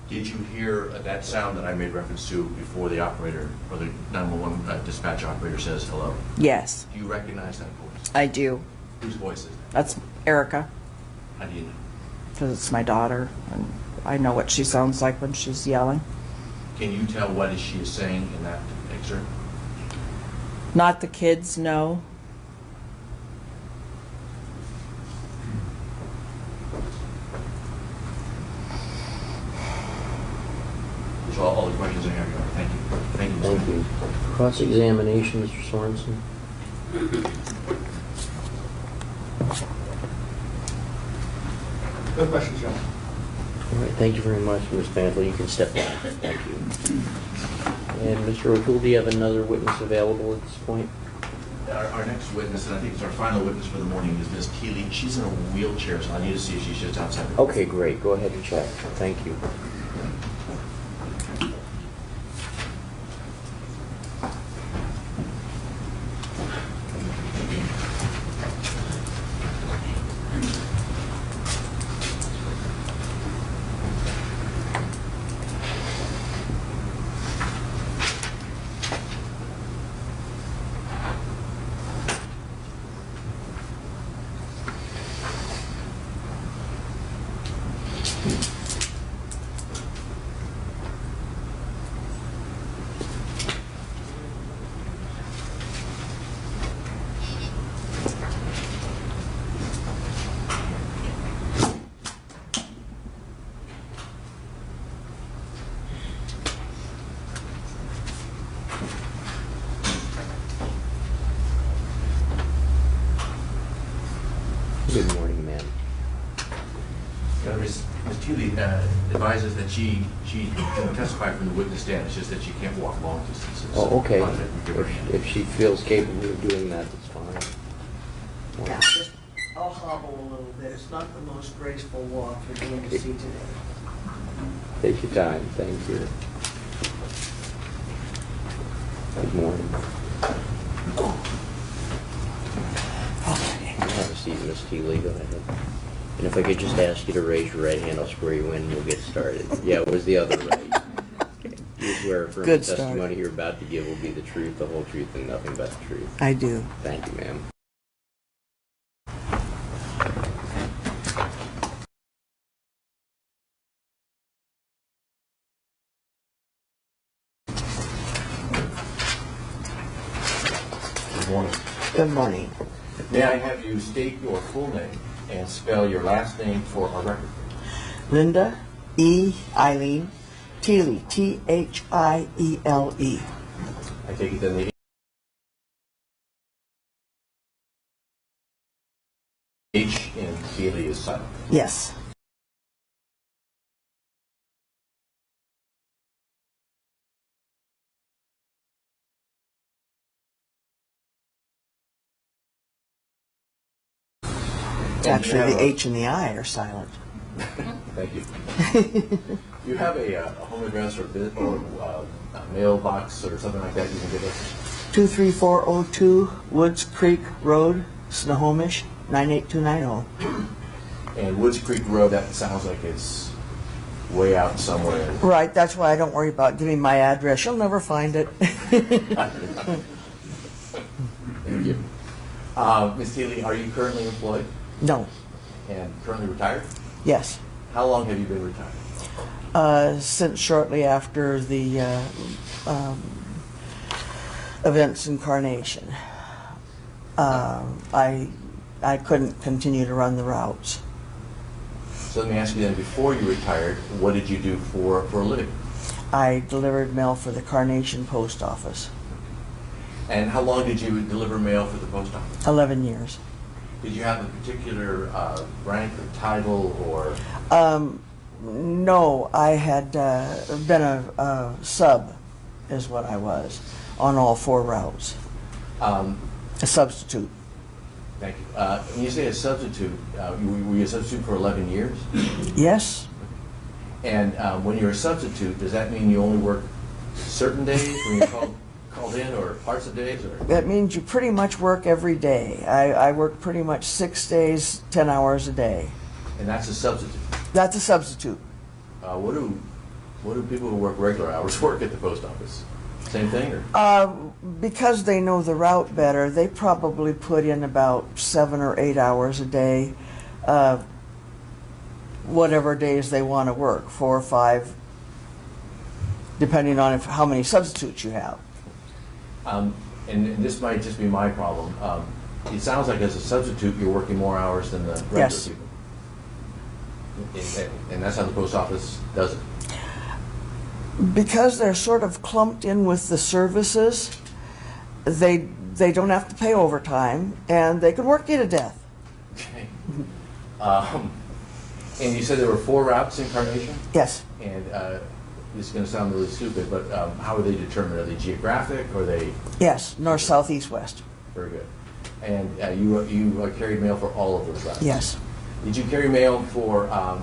Did you hear that sound that I made reference to before the operator or the 911 dispatch operator says hello? Yes, Do you recognize that voice? I do. Whose voice is that? That's Erica, How do you know? because it's my daughter, and I know what she sounds like when she's yelling. Can you tell what she is saying in that excerpt? Not the kids, no. Those are all the questions I have, Your Honor. Thank you. Thank you, Mr. Thank you. Cross-examination, Mr. Sorensen. No questions, John. All right, thank you very much, Ms. Mantle. You can step down. Thank you. And Mr. O'Toole, do you have another witness available at this point? Our next witness, and I think it's our final witness for the morning, is Ms. Keeley. She's in a wheelchair, so I need to see if she's just outside the... Okay, great. Go ahead and check. Thank you. advises that she can testify from the witness stand, it's just that she can't walk long distances. Oh, okay. On it, we give her a hand. If she feels capable of doing that, that's fine. Yeah, just, I'll hobble a little bit. It's not the most graceful walk you're going to see today. Take your time. Thank you. Good morning. Have a seat, Miss Teely. Go ahead. And if I could just ask you to raise your right hand, I'll swear you in and we'll get started. Yeah, it was the other right. You swear affirm the Good start. testimony you're about to give will be the truth, the whole truth, and nothing but the truth. I do. Thank you, ma'am. Good morning. Good morning. May I have you state your full name and spell your last name for our record? Linda E. Eileen Thiele, Thiele. I take it then the H in Thiele is silent. Yes. Actually, the H and the I are silent. Thank you. You have a home address or a mailbox or something like that you can give us? 23402 Woods Creek Road, Snohomish, 98290. And Woods Creek Road, that sounds like it's way out somewhere. Right, that's why I don't worry about giving my address. You'll never find it. Thank you. Ms. Thiele, are you currently employed No. and currently retired? Yes. How long have you been retired? Since shortly after the events in Carnation. I couldn't continue to run the routes. So let me ask you then, before you retired, what did you do for a living? I delivered mail for the Carnation post office. And how long did you deliver mail for the post office? 11 years. Did you have a particular rank or title or? No, I had been a sub, is what I was, on all 4 routes. A substitute. Thank you. When you say a substitute, were you a substitute for 11 years? Yes. And when you're a substitute, does that mean you only work certain days when you're called in, or parts of days? Or? That means you pretty much work every day. I work pretty much 6 days, 10 hours a day. And that's a substitute? That's a substitute. What do people who work regular hours work at the post office? Same thing? Or? Because they know the route better, they probably put in about 7 or 8 hours a day, whatever days they want to work, 4 or 5, depending on how many substitutes you have. And this might just be my problem. It sounds like as a substitute you're working more hours than the regular Yes. people. And that's how the post office does it? Because they're sort of clumped in with the services, they don't have to pay overtime, and they can work you to death. Okay. And you said there were 4 routes in Carnation? Yes. And this is going to sound really stupid, but how are they determined? Are they geographic, or are they? Yes, north, south, east, west. Very good. And you carried mail for all of those routes? Yes. Did you carry mail for a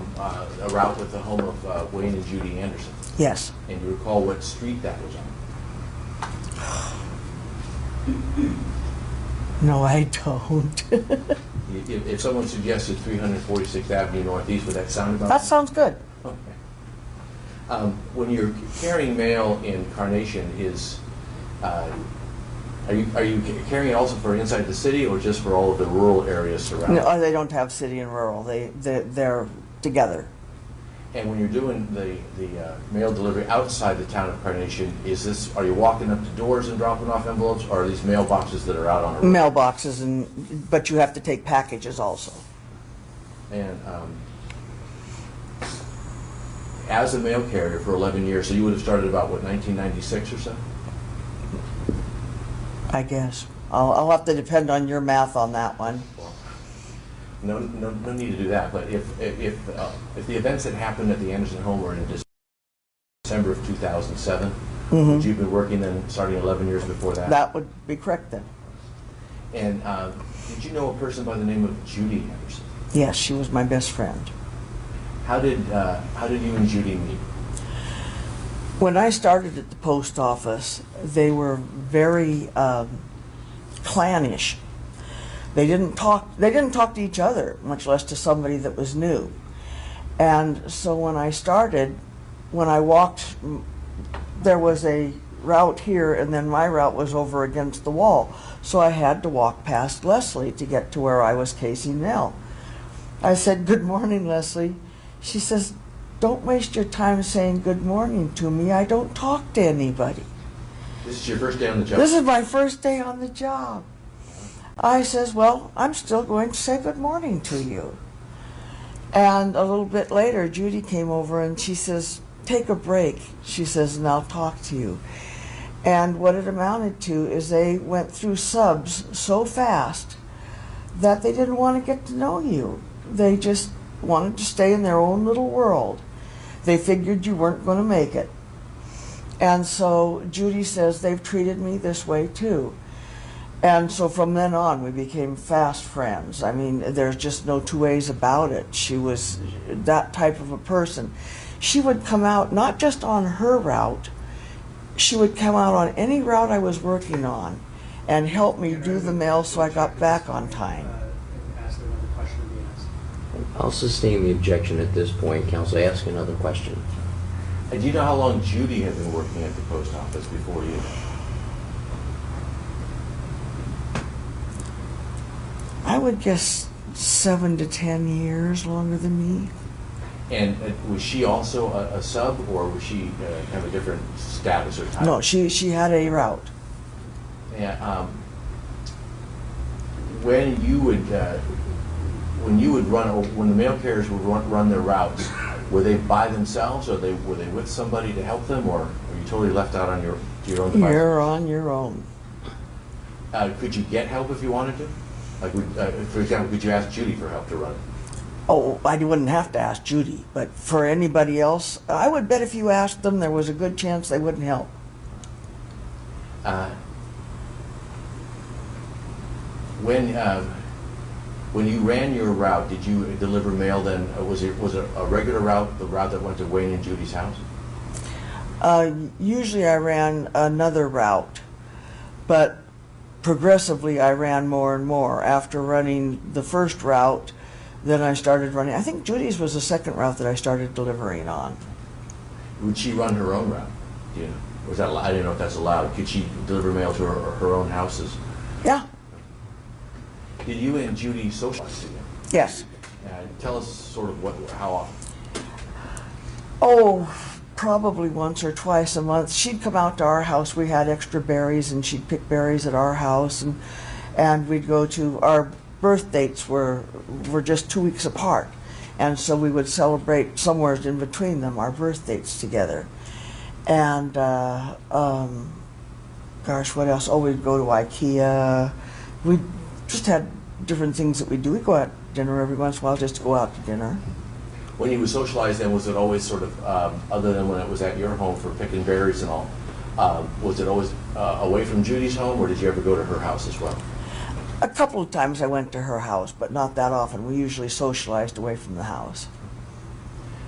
route with the home of Wayne and Judy Anderson? Yes. And you recall what street that was on? No, I don't. If someone suggested 346th Avenue Northeast, would that sound about That right? sounds good. Okay. When you're carrying mail in Carnation, are you carrying it also for inside the city, or just for all of the rural areas surrounding? No, they don't have city and rural. They're together. And when you're doing the mail delivery outside the town of Carnation, are you walking up to doors and dropping off envelopes, or are these mailboxes that are out on a road? Mailboxes, but you have to take packages also. And as a mail carrier for 11 years, so you would have started about, what, 1996 or so? I guess. I'll have to depend on your math on that one. No need to do that. But if the events that happened at the Anderson home were in December of 2007, would you have been working then, starting 11 years before that? That would be correct then. And did you know a person by the name of Judy Anderson? Yes, she was my best friend. How did you and Judy meet? When I started at the post office, they were very clannish. They didn't talk to each other, much less to somebody that was new. And so when I started, when I walked, there was a route here, and then my route was over against the wall. So I had to walk past Leslie to get to where I was casing Nell. I said, "Good morning, Leslie." She says, "Don't waste your time saying good morning to me. I don't talk to anybody." This is your first day on the job? This is my first day on the job. I says, "Well, I'm still going to say good morning to you." And a little bit later, Judy came over and she says, "Take a break," she says, "and I'll talk to you." And what it amounted to is they went through subs so fast that they didn't want to get to know you. They just wanted to stay in their own little world. They figured you weren't going to make it. And so Judy says, "They've treated me this way too." And so from then on, we became fast friends. I mean, there's just no two ways about it. She was that type of a person. She would come out not just on her route, she would come out on any route I was working on and help me do the mail so I got back on time. Ask another question to be asked. I'll sustain the objection at this point. Counsel, ask another question. Do you know how long Judy had been working at the post office before you? I would guess 7 to 10 years longer than me. And was she also a sub, or was she have a different status or title? No, she had a route. And when you would run, or when the mail carriers would run their routes, were they by themselves, or were they with somebody to help them, or were you totally left out on your own device? You're on your own. Could you get help if you wanted to? Like, for example, could you ask Judy for help to run it? Oh, I wouldn't have to ask Judy, but for anybody else, I would bet if you asked them, there was a good chance they wouldn't help. When you ran your route, did you deliver mail then? Was it a regular route, the route that went to Wayne and Judy's house? Usually I ran another route, but progressively I ran more and more. After running the first route, then I started running, I think Judy's was the second route that I started delivering on. Would she run her own route? Do you know? Was that allowed? I didn't know if that's allowed. Could she deliver mail to her own houses? Yeah. Did you and Judy socialize together? Yes. Tell us sort of how often. Oh, probably once or twice a month. She'd come out to our house. We had extra berries, and she'd pick berries at our house, and we'd go to our birth dates were just 2 weeks apart, and so we would celebrate somewhere in between them our birth dates together. And gosh, what else? Oh, we'd go to IKEA. We just had different things that we do. We go out to dinner every once in a while, just to go out to dinner. When you would socialize, then was it always sort of other than when it was at your home for picking berries and all? Was it always away from Judy's home, or did you ever go to her house as well? A couple of times I went to her house, but not that often. We usually socialized away from the house.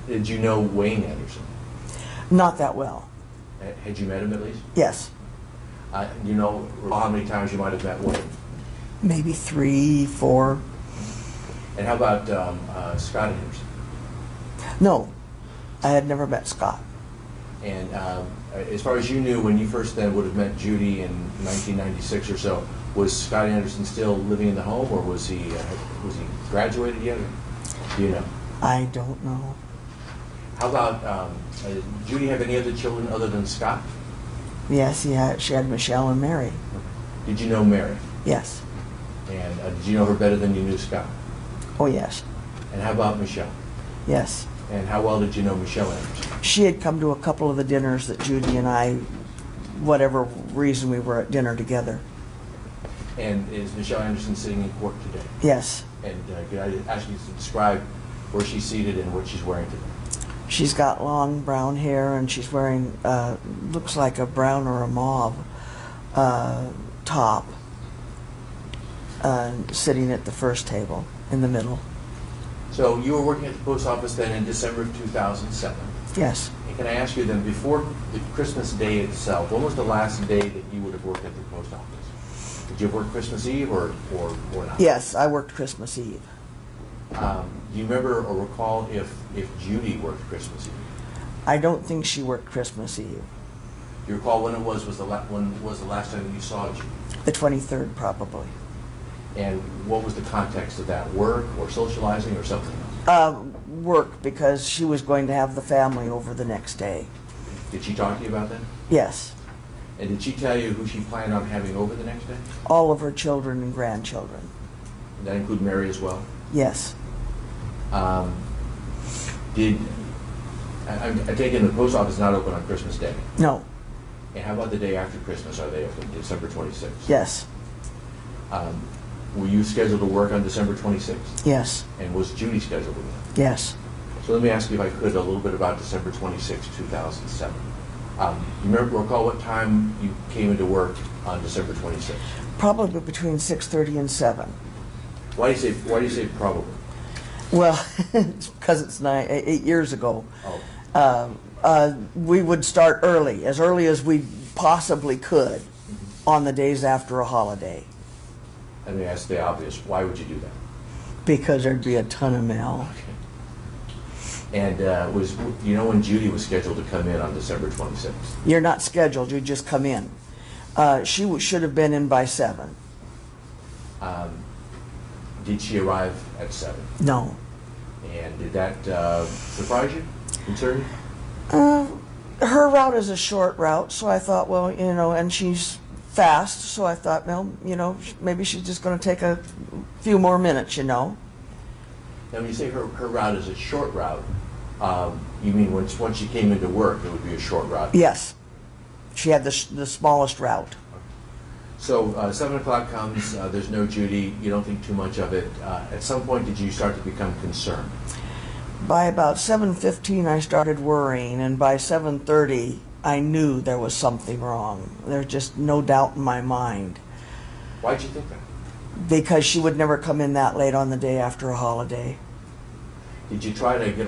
Did you know Wayne Anderson? Not that well. Had you met him at least? Yes. You know how many times you might have met Wayne? Maybe 3, 4. And how about Scott Anderson? No, I had never met Scott. And as far as you knew, when you first then would have met Judy in 1996 or so, was Scott Anderson still living in the home, or was he graduated yet? Or do you know? I don't know. How about did Judy have any other children other than Scott? Yes, she had Michele and Mary. Did you know Mary? Yes. And did you know her better than you knew Scott? Oh, yes. And how about Michele? Yes. And how well did you know Michele Anderson? She had come to a couple of the dinners that Judy and I, whatever reason we were at dinner together. And is Michele Anderson sitting in court today? Yes. And could I ask you to describe where she's seated and what she's wearing today? She's got long brown hair and she's wearing, looks like a brown or a mauve top, sitting at the first table in the middle. So you were working at the post office then in December of 2007. Yes. And can I ask you then, before the Christmas day itself, when was the last day that you would have worked at the post office? Did you work Christmas Eve or not? Yes, I worked Christmas Eve. Do you remember or recall if Judy worked Christmas Eve? I don't think she worked Christmas Eve. Do you recall when it was when was the last time that you saw Judy? The 23rd, probably. And what was the context of that? Work or socializing or something else? Work, because she was going to have the family over the next day. Did she talk to you about that? Yes. And did she tell you who she planned on having over the next day? All of her children and grandchildren. Did that include Mary as well? Yes. I take it the post office is not open on Christmas Day. No. And how about the day after Christmas? Are they open, December 26th? Yes. Were you scheduled to work on December 26th? Yes. And was Judy scheduled to work? Yes. So let me ask you, if I could, a little bit about December 26, 2007. You recall what time you came into work on December 26th? Probably between 6:30 and 7. Why do you say probably? Well, it's because it's 8 years ago. Oh. We would start early as we possibly could on the days after a holiday, Let me ask the obvious. Why would you do that? because there'd be a ton of mail. And you know when Judy was scheduled to come in on December 26th? You're not scheduled, you just come in. She should have been in by 7. Did she arrive at 7? No. And did that surprise you? Concern you? Her route is a short route, so I thought, well, and she's fast, so I thought, well, maybe she's just going to take a few more minutes, Now, when you say her route is a short route, you mean once she came into work, it would be a short route? Yes. She had the smallest route. So 7 o'clock comes, there's no Judy, you don't think too much of it. At some point, did you start to become concerned? By about 7:15, I started worrying, and by 7:30, I knew there was something wrong. There's just no doubt in my mind. Why'd you think that? Because she would never come in that late on the day after a holiday. Did you try to get